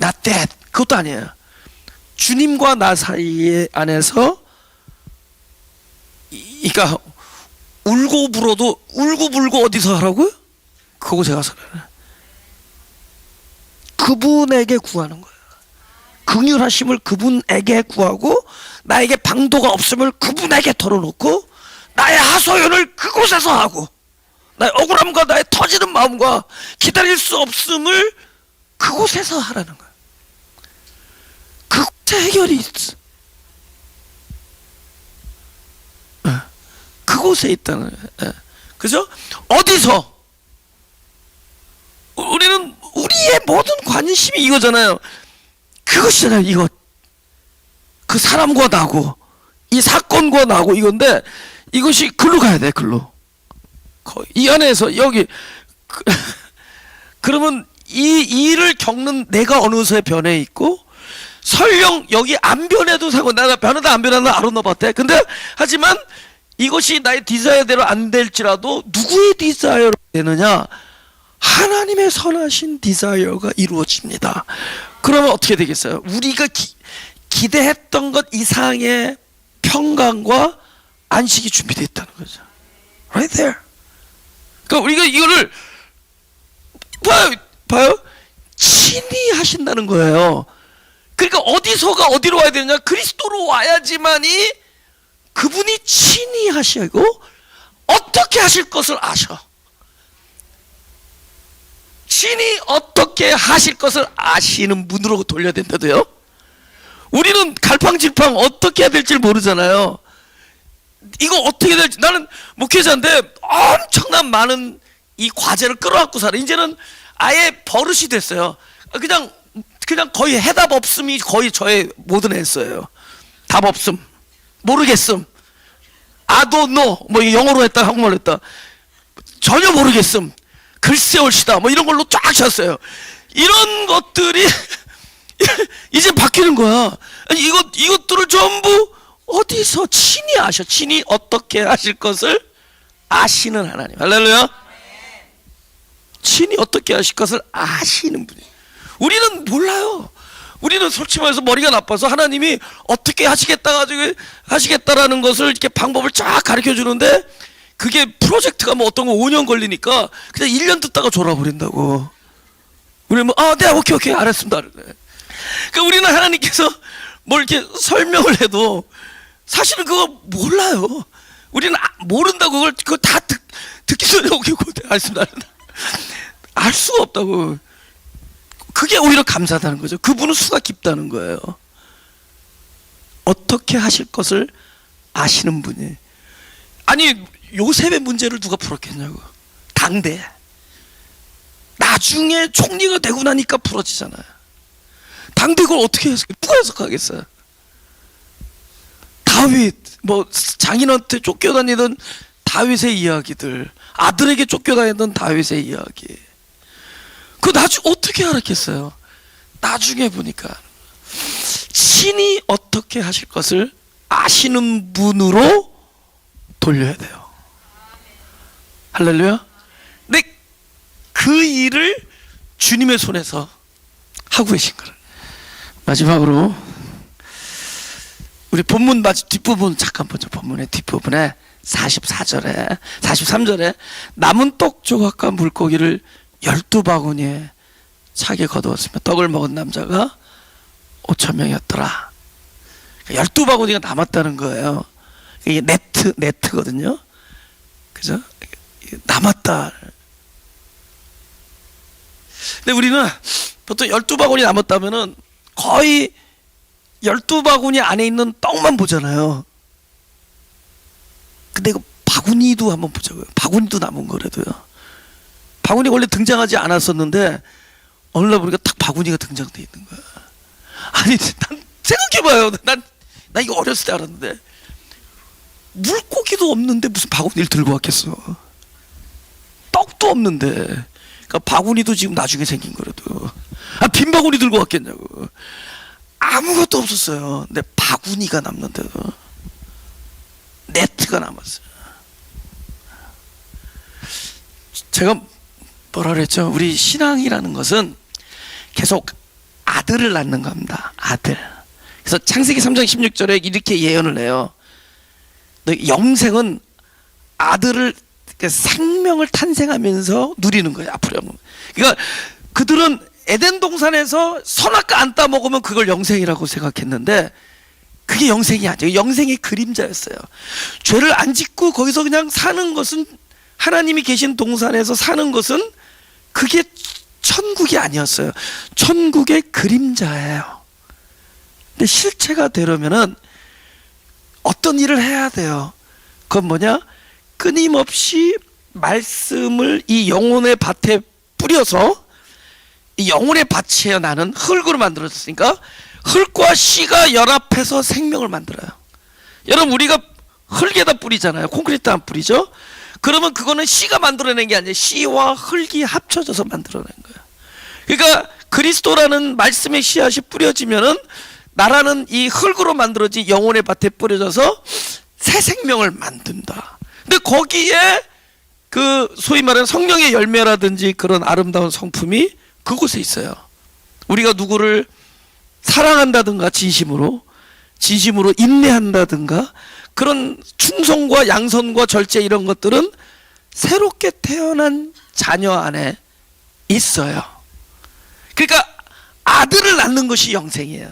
Speaker 1: Not that. 그것도 아니에요. 주님과 나 사이에 안에서 그러니까 울고 불고 어디서 하라고요? 그곳에 가서 그분에게 구하는 거예요. 긍휼하심을 그분에게 구하고 나에게 방도가 없음을 그분에게 털어놓고 나의 하소연을 그곳에서 하고 나의 억울함과 나의 터지는 마음과 기다릴 수 없음을 그곳에서 하라는 거예요. 그곳에 해결이 있어. 그곳에 있다는 거예요. 그죠? 어디서? 우리는 우리의 모든 관심이 이거잖아요. 그것이잖아요. 이것. 그 사람과 나고 이 사건과 나고 이건데 이것이 글로 가야 돼. 글로. 이 안에서 여기 그러면 이 일을 겪는 내가 어느새 변해 있고 설령 여기 안 변해도 상관. 내가 변하다 안 변하다 I don't know about that. 근데 하지만 이것이 나의 디자이어대로 안 될지라도 누구의 디자이어로 되느냐? 하나님의 선하신 디자이어가 이루어집니다. 그러면 어떻게 되겠어요? 우리가 기대했던 것 이상의 평강과 안식이 준비되어 있다는 거죠. Right there. 그러니까 우리가 이거를 봐요. 친히 하신다는 거예요. 그러니까 어디서가 어디로 와야 되느냐? 그리스도로 와야지만이 그분이 친히 하시고 어떻게 하실 것을 아셔. 친히 어떻게 하실 것을 아시는 분으로 돌려야 된다도요. 우리는 갈팡질팡 어떻게 해야 될지 모르잖아요. 이거 어떻게 될지. 나는 목회자인데 엄청난 많은 이 과제를 끌어안고 살아. 이제는 아예 버릇이 됐어요. 그냥 거의 해답 없음이 거의 저의 모든 애써예요. 답 없음, 모르겠음, I don't know. 뭐 영어로 했다 한국말로 했다 전혀 모르겠음, 글쎄 올시다 뭐 이런 걸로 쫙 찼어요. 이런 것들이 이제 바뀌는 거야. 아니 이것들을 전부 어디서 친히 아셔. 친히 어떻게 하실 것을 아시는 하나님. 할렐루야. 친히 어떻게 하실 것을 아시는 분이. 우리는 몰라요. 우리는 솔직히 말해서 머리가 나빠서 하나님이 어떻게 하시겠다라는 것을 이렇게 방법을 쫙 가르쳐 주는데 그게 프로젝트가 뭐 어떤 거 5년 걸리니까 그냥 1년 듣다가 졸아버린다고. 우리는 뭐, 네, 오케이, 알았습니다. 그러니까 우리는 하나님께서 뭘 이렇게 설명을 해도 사실은 그거 몰라요. 우리는 모른다고 그거 다 듣기 전에 오케이, 알았습니다. 알 수가 없다고. 그게 오히려 감사하다는 거죠. 그분은 수가 깊다는 거예요. 어떻게 하실 것을 아시는 분이. 아니, 요셉의 문제를 누가 풀었겠냐고. 당대. 나중에 총리가 되고 나니까 풀어지잖아요. 당대 그걸 어떻게 해석해? 누가 해석하겠어요? 다윗, 뭐 장인한테 쫓겨다니던 다윗의 이야기들, 아들에게 쫓겨다니던 다윗의 이야기. 그 나중에 어떻게 알았겠어요? 나중에 보니까 신이 어떻게 하실 것을 아시는 분으로 돌려야 돼요. 할렐루야. 근데 그 일을 주님의 손에서 하고 계신 거예요. 마지막으로 우리 본문 뒷부분 잠깐 보죠. 본문의 뒷부분에 44절에 43절에 남은 떡 조각과 물고기를 12바구니에 차게 거두었으며 떡을 먹은 남자가 5,000명이었더라. 12바구니가 남았다는 거예요. 이게 네트거든요. 그죠? 남았다. 근데 우리는 보통 12바구니 남았다면은 거의 12바구니 안에 있는 떡만 보잖아요. 근데 이거 바구니도 한번 보자고요. 바구니도 남은 거라도요. 바구니 원래 등장하지 않았었는데 어느 날 보니까 딱 바구니가 등장돼 있는 거야. 아니, 난 생각해봐요. 난 이거 어렸을 때 알았는데 물고기도 없는데 무슨 바구니를 들고 왔겠어. 떡도 없는데. 그러니까 바구니도 지금 나중에 생긴 거라도. 빈 바구니 들고 왔겠냐고. 아무것도 없었어요. 근데 바구니가 남는데도 네트가 남았어요. 제가 뭐라 그랬죠? 우리 신앙이라는 것은 계속 아들을 낳는 겁니다. 아들. 그래서 창세기 3장 16절에 이렇게 예언을 해요. 영생은 아들을, 생명을 탄생하면서 누리는 거예요. 앞으로. 그러니까 그들은 에덴 동산에서 선악과 안 따먹으면 그걸 영생이라고 생각했는데 그게 영생이 아니에요. 영생의 그림자였어요. 죄를 안 짓고 거기서 그냥 사는 것은, 하나님이 계신 동산에서 사는 것은 그게 천국이 아니었어요. 천국의 그림자예요. 근데 실체가 되려면은 어떤 일을 해야 돼요. 그건 뭐냐? 끊임없이 말씀을 이 영혼의 밭에 뿌려서, 이 영혼의 밭이에요. 나는 흙으로 만들어졌으니까 흙과 씨가 연합해서 생명을 만들어요. 여러분, 우리가 흙에다 뿌리잖아요. 콘크리트 안 뿌리죠? 그러면 그거는 씨가 만들어낸 게 아니에요. 씨와 흙이 합쳐져서 만들어낸 거예요. 그러니까 그리스도라는 말씀의 씨앗이 뿌려지면은 나라는 이 흙으로 만들어진 영혼의 밭에 뿌려져서 새 생명을 만든다. 근데 거기에 그 소위 말하는 성령의 열매라든지 그런 아름다운 성품이 그곳에 있어요. 우리가 누구를 사랑한다든가 진심으로 인내한다든가 그런 충성과 양선과 절제, 이런 것들은 새롭게 태어난 자녀 안에 있어요. 그러니까 아들을 낳는 것이 영생이에요.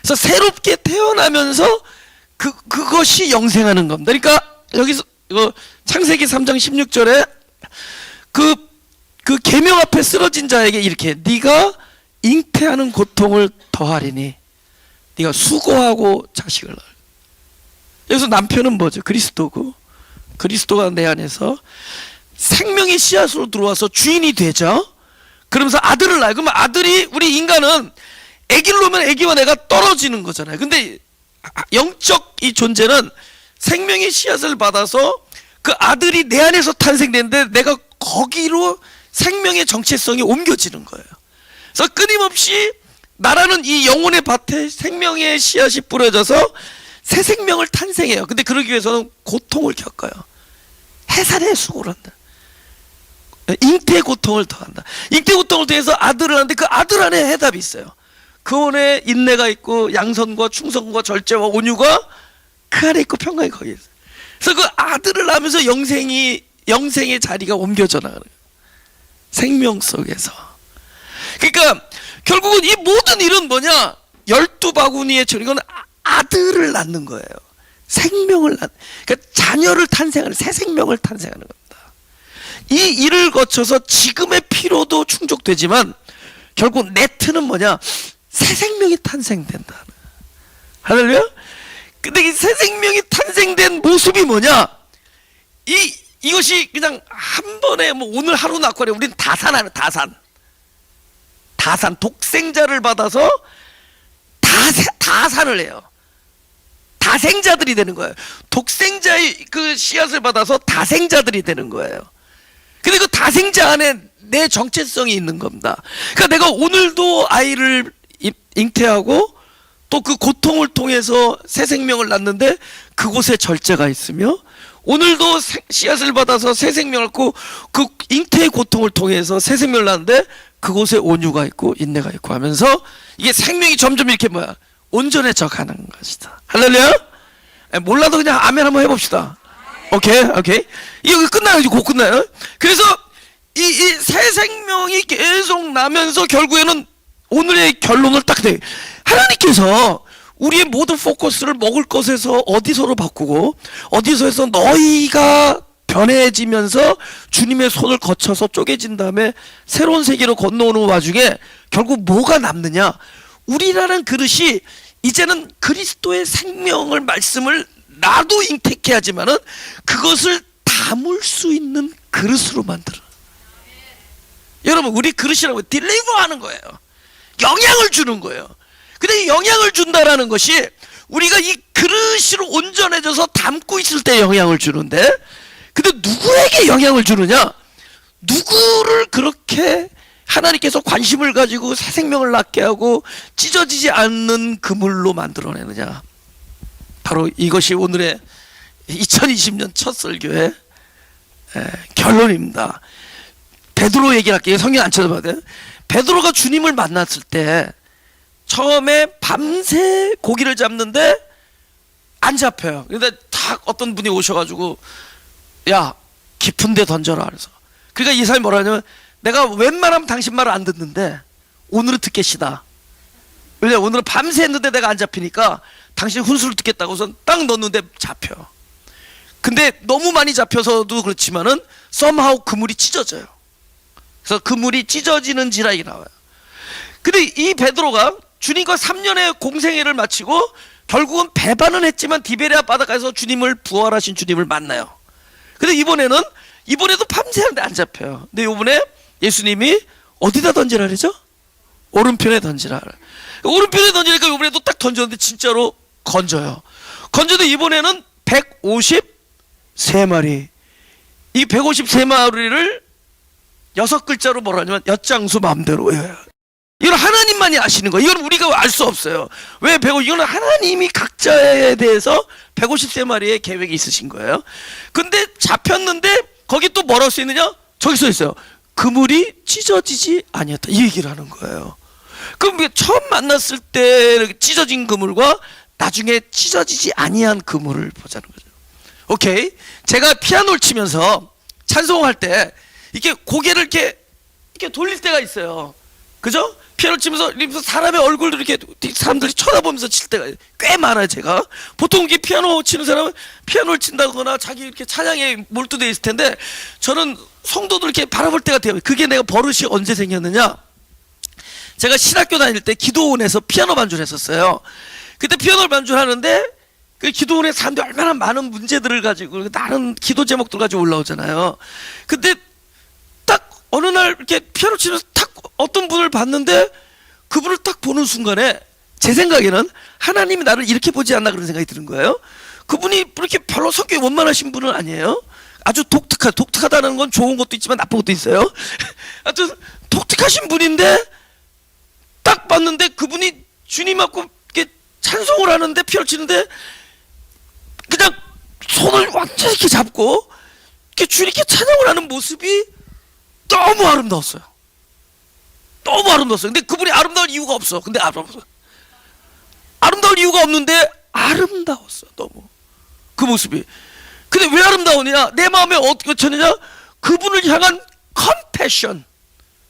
Speaker 1: 그래서 새롭게 태어나면서 그것이 영생하는 겁니다. 그러니까 여기서 창세기 3장 16절에 그 계명 앞에 쓰러진 자에게 이렇게, 네가 잉태하는 고통을 더하리니 네가 수고하고 자식을 낳을. 여기서 남편은 뭐죠? 그리스도고, 그리스도가 내 안에서 생명의 씨앗으로 들어와서 주인이 되죠. 그러면서 아들을 낳아요. 그러면 아들이, 우리 인간은 아기를 놓으면 아기와 내가 떨어지는 거잖아요. 근데 영적 이 존재는 생명의 씨앗을 받아서 그 아들이 내 안에서 탄생되는데 내가 거기로 생명의 정체성이 옮겨지는 거예요. 그래서 끊임없이 나라는 이 영혼의 밭에 생명의 씨앗이 뿌려져서 새 생명을 탄생해요. 근데 그러기 위해서는 고통을 겪어요. 해산의 수고를 한다. 잉태의 고통을 더한다. 잉태 고통을 더해서 아들을 하는데 그 아들 안에 해답이 있어요. 그 안에 인내가 있고 양선과 충성과 절제와 온유가 그 안에 있고 평강이 거기에 있어요. 그래서 그 아들을 낳으면서 영생의 자리가 옮겨져 나가는 거예요. 생명 속에서. 그러니까 결국은 이 모든 일은 뭐냐? 12바구니의 처리, 이건 아들을 낳는 거예요. 생명을 그러니까 자녀를 탄생하는, 새 생명을 탄생하는 겁니다. 이 일을 거쳐서 지금의 피로도 충족되지만 결국 네트는 뭐냐? 새 생명이 탄생된다. 할렐루야? 근데 이 새 생명이 탄생된 모습이 뭐냐? 이것이 그냥 한 번에 뭐 오늘 하루 낳고 그래. 우리는 다산하는 다산 독생자를 받아서 다산을 해요. 다생자들이 되는 거예요. 독생자의 그 씨앗을 받아서 다생자들이 되는 거예요. 근데 그 다생자 안에 내 정체성이 있는 겁니다. 그러니까 내가 오늘도 아이를 잉태하고 또 그 고통을 통해서 새 생명을 낳는데 그곳에 절제가 있으며, 오늘도 씨앗을 받아서 새 생명을 낳고 그 잉태의 고통을 통해서 새 생명을 낳는데 그곳에 온유가 있고 인내가 있고 하면서 이게 생명이 점점 이렇게 온전해져 가는 것이다. 할렐루야? 몰라도 그냥 아멘 한번 해봅시다. 오케이. 이거 끝나요. 이제 곧 끝나요. 그래서 이 새 생명이 계속 나면서 결국에는 오늘의 결론을 딱 내. 하나님께서 우리의 모든 포커스를 먹을 것에서 어디서로 바꾸고 어디서에서 너희가 변해지면서 주님의 손을 거쳐서 쪼개진 다음에 새로운 세계로 건너오는 와중에 결국 뭐가 남느냐? 우리라는 그릇이 이제는 그리스도의 생명을 말씀을 나도 잉태케 하지만은 그것을 담을 수 있는 그릇으로 만들어. 여러분, 우리 그릇이라고 딜리버 하는 거예요. 영향을 주는 거예요. 근데 이 영향을 준다라는 것이 우리가 이 그릇으로 온전해져서 담고 있을 때 영향을 주는데, 근데 누구에게 영향을 주느냐? 누구를 그렇게 하나님께서 관심을 가지고 새 생명을 낳게 하고 찢어지지 않는 그물로 만들어내느냐? 바로 이것이 오늘의 2020년 첫 설교의 결론입니다. 베드로 얘기를 할게요. 성경 안 쳐다봐야 돼요. 베드로가 주님을 만났을 때 처음에 밤새 고기를 잡는데 안 잡혀요. 근데 딱 어떤 분이 오셔가지고 야, 깊은 데 던져라. 그래서 그러니까 이 사람이 뭐라 하냐면, 내가 웬만하면 당신 말을 안 듣는데 오늘은 듣겠시다. 왜냐, 오늘은 밤새 했는데 내가 안 잡히니까 당신 훈수를 듣겠다고 해서 딱 넣었는데 잡혀. 근데 너무 많이 잡혀서도 그렇지만은 somehow 그물이 찢어져요. 그래서 그물이 찢어지는지라 이게 나와요. 근데 이 베드로가 주님과 3년의 공생애를 마치고 결국은 배반은 했지만 디베레아 바닷가에서 주님을, 부활하신 주님을 만나요. 근데 이번에도 밤새 하는데 안 잡혀요. 근데 이번에 예수님이 어디다 던지라 그러죠? 오른편에 던지라. 오른편에 던지니까 이번에도 딱 던졌는데 진짜로 건져요. 건져도 이번에는 153마리. 이 153마리를 6글자로 뭐라 하냐면 엿장수 마음대로 외워요. 이건 하나님만이 아시는 거예요. 이건 우리가 알 수 없어요. 왜 이거는 하나님이 각자에 대해서 153마리의 계획이 있으신 거예요. 근데 잡혔는데 거기 또 뭐라고 써 있느냐? 저기 써 있어요. 그물이 찢어지지 아니었다. 이 얘기를 하는 거예요. 그럼 처음 만났을 때 찢어진 그물과 나중에 찢어지지 아니한 그물을 보자는 거죠. 오케이. 제가 피아노를 치면서 찬송할 때 이렇게 고개를 이렇게 돌릴 때가 있어요. 그죠? 피아노 치면서 사람의 얼굴도 이렇게 사람들이 쳐다보면서 칠 때가 꽤 많아요. 제가 보통 이게 피아노 치는 사람은 피아노를 친다거나 자기 이렇게 찬양에 몰두되어 있을 텐데, 저는 성도들 이렇게 바라볼 때가 돼요. 그게 내가 버릇이 언제 생겼느냐? 제가 신학교 다닐 때 기도원에서 피아노 반주를 했었어요. 그때 피아노 반주를 하는데 그 기도원에 사람들이 얼마나 많은 문제들을 가지고 다른 기도 제목들 가지고 올라오잖아요. 근데 딱 어느 날 이렇게 피아노 치면서 딱 어떤 분을 봤는데, 그분을 딱 보는 순간에 제 생각에는 하나님이 나를 이렇게 보지 않나 그런 생각이 드는 거예요. 그분이 그렇게 별로 성격이 원만하신 분은 아니에요. 아주 독특하다는 건 좋은 것도 있지만 나쁜 것도 있어요. 하여튼 독특하신 분인데 딱 봤는데 그분이 주님 앞고 이렇게 찬송을 하는데 피아노 치는데 그냥 손을 완전히 이렇게 잡고 이렇게 주님께 찬양을 하는 모습이 너무 아름다웠어요. 너무 아름다웠어요. 근데 그분이 아름다울 이유가 없어. 근데 아름다울 이유가 없는데 아름다웠어. 너무 그 모습이. 근데 왜 아름다우냐? 내 마음에 어떻게 쳤느냐? 그분을 향한 컴패션,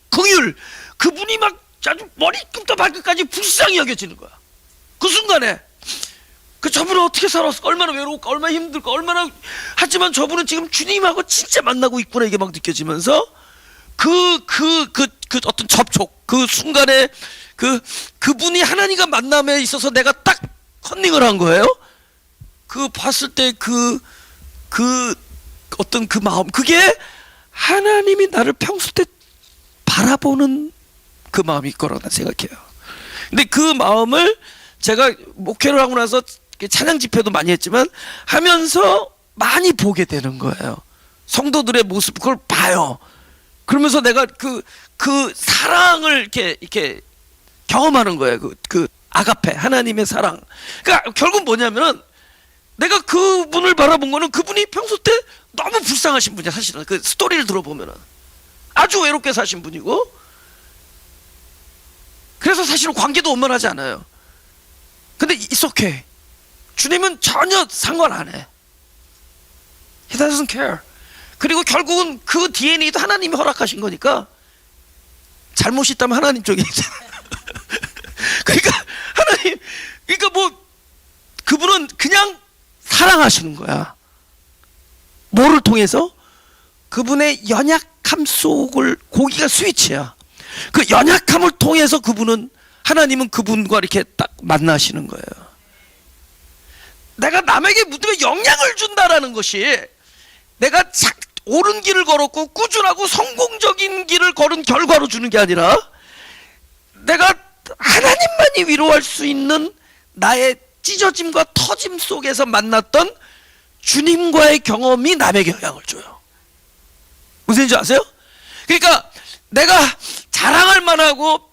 Speaker 1: 긍휼. 그분이 막 아주 머리끝부터 발끝까지 불쌍히 여겨지는 거야. 그 순간에 저분은 어떻게 살았을까? 얼마나 외로울까? 얼마나 힘들까? 얼마나. 하지만 저분은 지금 주님하고 진짜 만나고 있구나, 이게 막 느껴지면서 그 어떤 접촉, 그 순간에 그분이 하나님과 만남에 있어서 내가 딱 컨닝을 한 거예요. 그 봤을 때 어떤 그 마음, 그게 하나님이 나를 평소 때 바라보는 그 마음이 거라고 생각해요. 근데 그 마음을 제가 목회를 하고 나서 찬양 집회도 많이 했지만 하면서 많이 보게 되는 거예요. 성도들의 모습, 그걸 봐요. 그러면서 내가 그 사랑을 이렇게 경험하는 거예요. 그 아가페, 하나님의 사랑. 그러니까 결국 뭐냐면은 내가 그분을 바라본 거는 그분이 평소 때 너무 불쌍하신 분이야. 사실은 그 스토리를 들어보면은 아주 외롭게 사신 분이고, 그래서 사실은 관계도 원만하지 않아요. 근데 it's okay. 주님은 전혀 상관 안 해. He doesn't care. 그리고 결국은 그 DNA도 하나님이 허락하신 거니까 잘못이 있다면 하나님 쪽에 있잖아요. 그러니까 하나님, 그러니까 뭐 그분은 그냥 사랑하시는 거야. 뭐를 통해서? 그분의 연약함 속을, 고기가 스위치야. 그 연약함을 통해서 하나님은 그분과 이렇게 딱 만나시는 거예요. 내가 남에게 무덤에 영향을 준다라는 것이, 내가 옳은 길을 걸었고 꾸준하고 성공적인 길을 걸은 결과로 주는 게 아니라, 내가 하나님만이 위로할 수 있는 나의 찢어짐과 터짐 속에서 만났던 주님과의 경험이 남에게 영향을 줘요. 무슨 얘기인지 아세요? 그러니까 내가 자랑할 만하고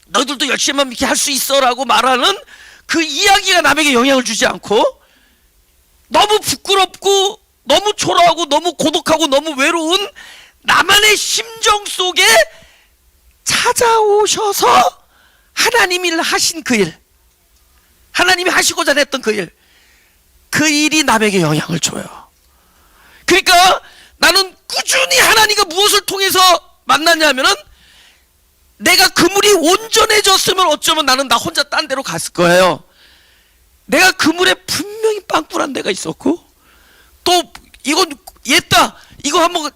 Speaker 1: 너희들도 열심히 이렇게 할 수 있어라고 말하는 그 이야기가 남에게 영향을 주지 않고, 너무 부끄럽고 너무 초라하고 너무 고독하고 너무 외로운 나만의 심정 속에 찾아오셔서 하나님이 하신 그 일, 하나님이 하시고자 했던 그 일이 남에게 영향을 줘요. 그러니까 나는 꾸준히 하나님과 무엇을 통해서 만났냐면은, 내가 그물이 온전해졌으면 어쩌면 나는 나 혼자 딴 데로 갔을 거예요. 내가 그물에 분명히 빵꾸난 데가 있었고, 또 이건 얘다, 이거 한번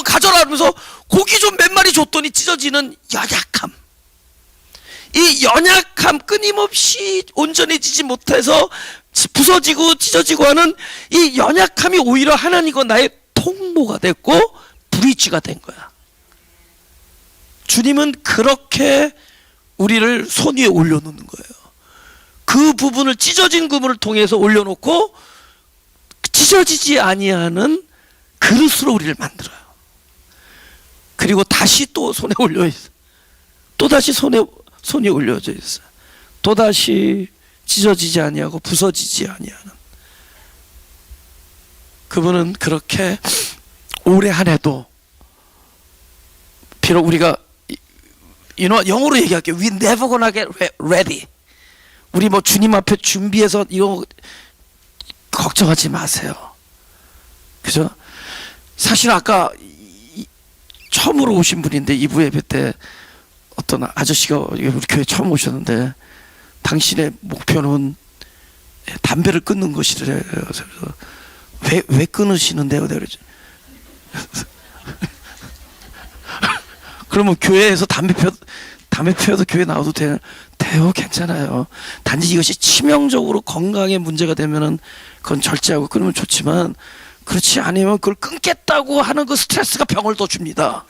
Speaker 1: 가져라 하면서 고기 좀 몇 마리 줬더니 찢어지는 연약함. 이 연약함, 끊임없이 온전해지지 못해서 부서지고 찢어지고 하는 이 연약함이 오히려 하나님과 나의 통로가 됐고 브릿지가 된 거야. 주님은 그렇게 우리를 손 위에 올려놓는 거예요. 그 부분을, 찢어진 부분을 통해서 올려놓고 찢어지지 아니하는 그릇으로 우리를 만들어요. 그리고 다시 또 손에 올려 있어. 또 다시 손이 올려져 있어. 또 다시 찢어지지 아니하고 부서지지 아니하는. 그분은 그렇게 올해 한 해도, 비록 우리가 영어로 얘기할게요. We never gonna get ready. 우리 뭐 주님 앞에 준비해서 이거 걱정하지 마세요. 그죠? 사실 아까 처음으로 오신 분인데, 2부 예배 때 어떤 아저씨가 우리 교회 처음 오셨는데, 당신의 목표는 담배를 끊는 것이래요. 그래서 왜 끊으시는데요? 그러죠. 그러면 교회에서 담배 피워도 교회 나와도 돼요? 괜찮아요. 단지 이것이 치명적으로 건강에 문제가 되면은 그건 절제하고 끊으면 좋지만, 그렇지 않으면 그걸 끊겠다고 하는 그 스트레스가 병을 더 줍니다.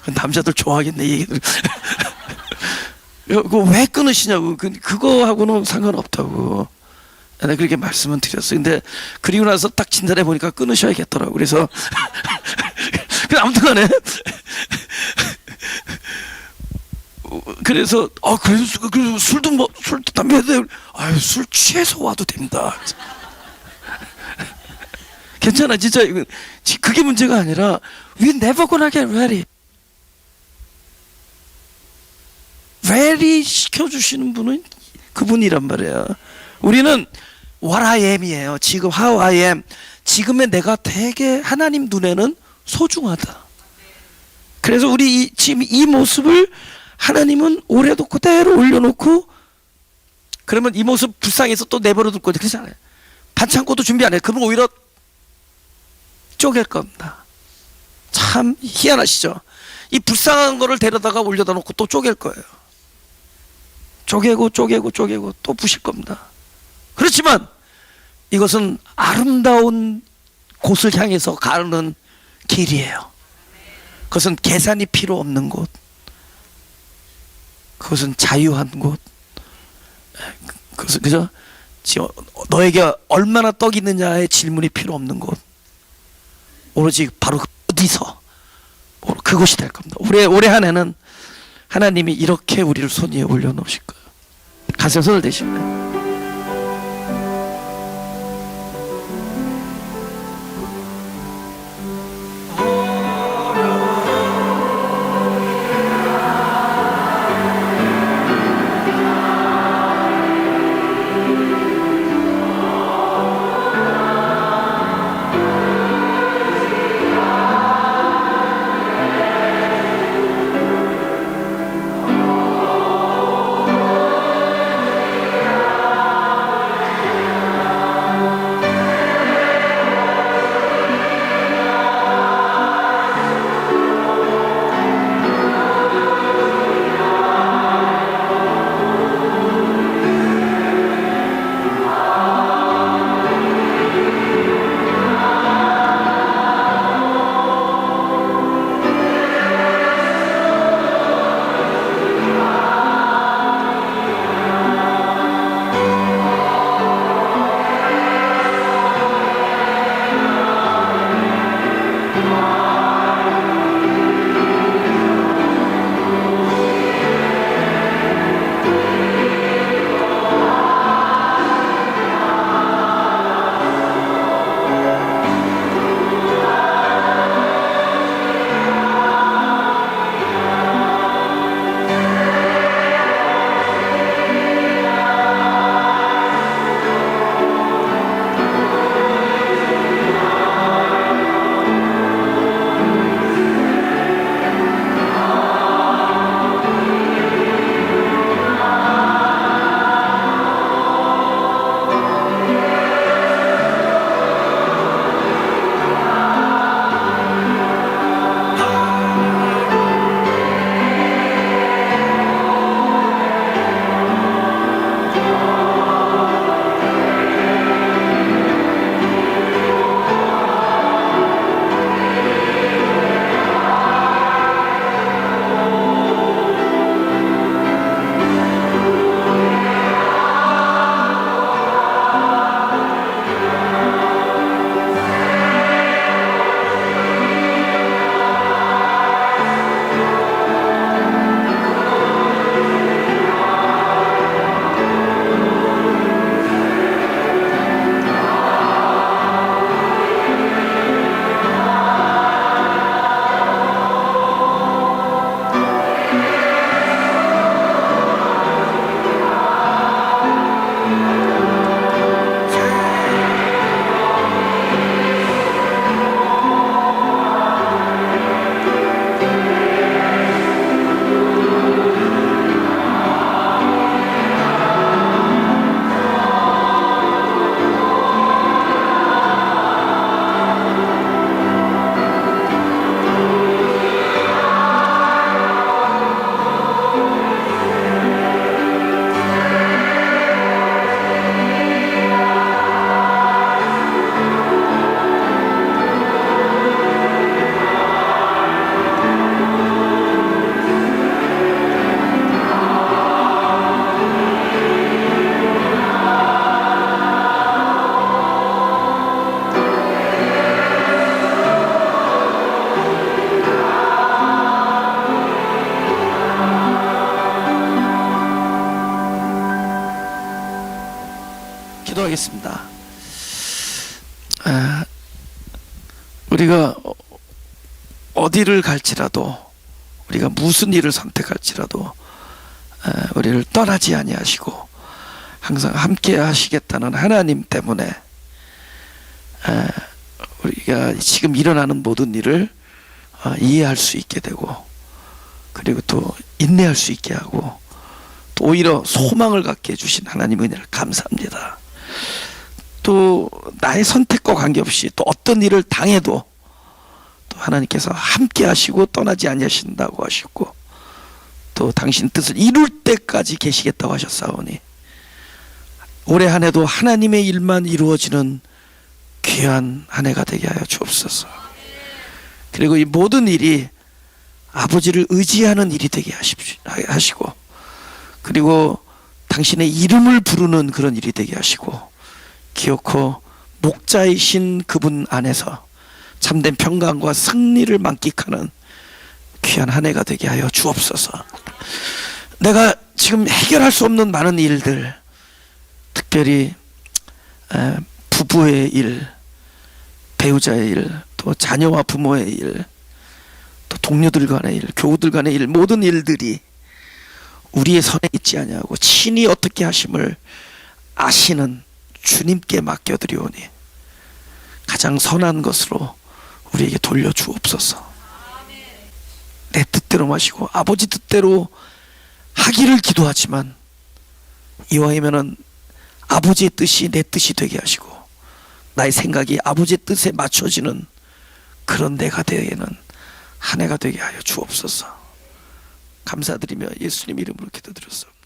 Speaker 1: 남자들 좋아하겠네, 이 얘기들. 그거 왜 끊으시냐고. 그거하고는 상관없다고 내가 그렇게 말씀은 드렸어요. 근데 그리고 나서 딱 진단해 보니까 끊으셔야겠더라고. 그래서 아무튼 간에 그래서 술도 담배도 술 취해서 와도 됩니다. 괜찮아, 진짜. 그게 문제가 아니라 we never gonna get ready. ready 시켜주시는 분은 그분이란 말이야. 우리는 what I am이에요. 지금 how I am. 지금의 내가 되게 하나님 눈에는 소중하다. 그래서 우리 지금 이 모습을 하나님은 올해도 그대로 올려놓고, 그러면 이 모습 불쌍해서 또 내버려 둘 거지, 그렇잖아요. 반창고도 준비 안 해요. 그러면 오히려 쪼갤 겁니다. 참 희한하시죠? 이 불쌍한 거를 데려다가 올려다 놓고 또 쪼갤 거예요. 쪼개고 또 부실 겁니다. 그렇지만 이것은 아름다운 곳을 향해서 가는 길이에요. 그것은 계산이 필요 없는 곳, 그것은 자유한 곳, 그것은 그저 너에게 얼마나 떡이 있느냐의 질문이 필요 없는 곳, 오로지 바로 어디서, 그곳이 될 겁니다. 올해 한 해는 하나님이 이렇게 우리를 손 위에 올려놓으실 거예요. 가슴에 손을 대시면 기도하겠습니다. 우리가 어디를 갈지라도, 우리가 무슨 일을 선택할지라도 우리를 떠나지 아니하시고 항상 함께 하시겠다는 하나님 때문에 우리가 지금 일어나는 모든 일을 이해할 수 있게 되고, 그리고 또 인내할 수 있게 하고, 또 오히려 소망을 갖게 해주신 하나님 은혜를 감사합니다. 또 나의 선택과 관계없이 또 어떤 일을 당해도 또 하나님께서 함께 하시고 떠나지 아니하신다고 하셨고, 또 당신 뜻을 이룰 때까지 계시겠다고 하셨사오니 올해 한 해도 하나님의 일만 이루어지는 귀한 한 해가 되게 하여 주옵소서. 그리고 이 모든 일이 아버지를 의지하는 일이 되게 하시고, 그리고 당신의 이름을 부르는 그런 일이 되게 하시고, 기어코 목자이신 그분 안에서 참된 평강과 승리를 만끽하는 귀한 한 해가 되게 하여 주옵소서. 내가 지금 해결할 수 없는 많은 일들, 특별히 부부의 일, 배우자의 일, 또 자녀와 부모의 일, 또 동료들 간의 일, 교우들 간의 일, 모든 일들이 우리의 손에 있지 아니하고 친히 어떻게 하심을 아시는 주님께 맡겨드리오니 가장 선한 것으로 우리에게 돌려주옵소서. 내 뜻대로 마시고 아버지 뜻대로 하기를 기도하지만 이왕이면은 아버지의 뜻이 내 뜻이 되게 하시고 나의 생각이 아버지의 뜻에 맞춰지는 그런 내가 되는 한 해가 되게 하여 주옵소서. 감사드리며 예수님 이름으로 기도드렸습니다.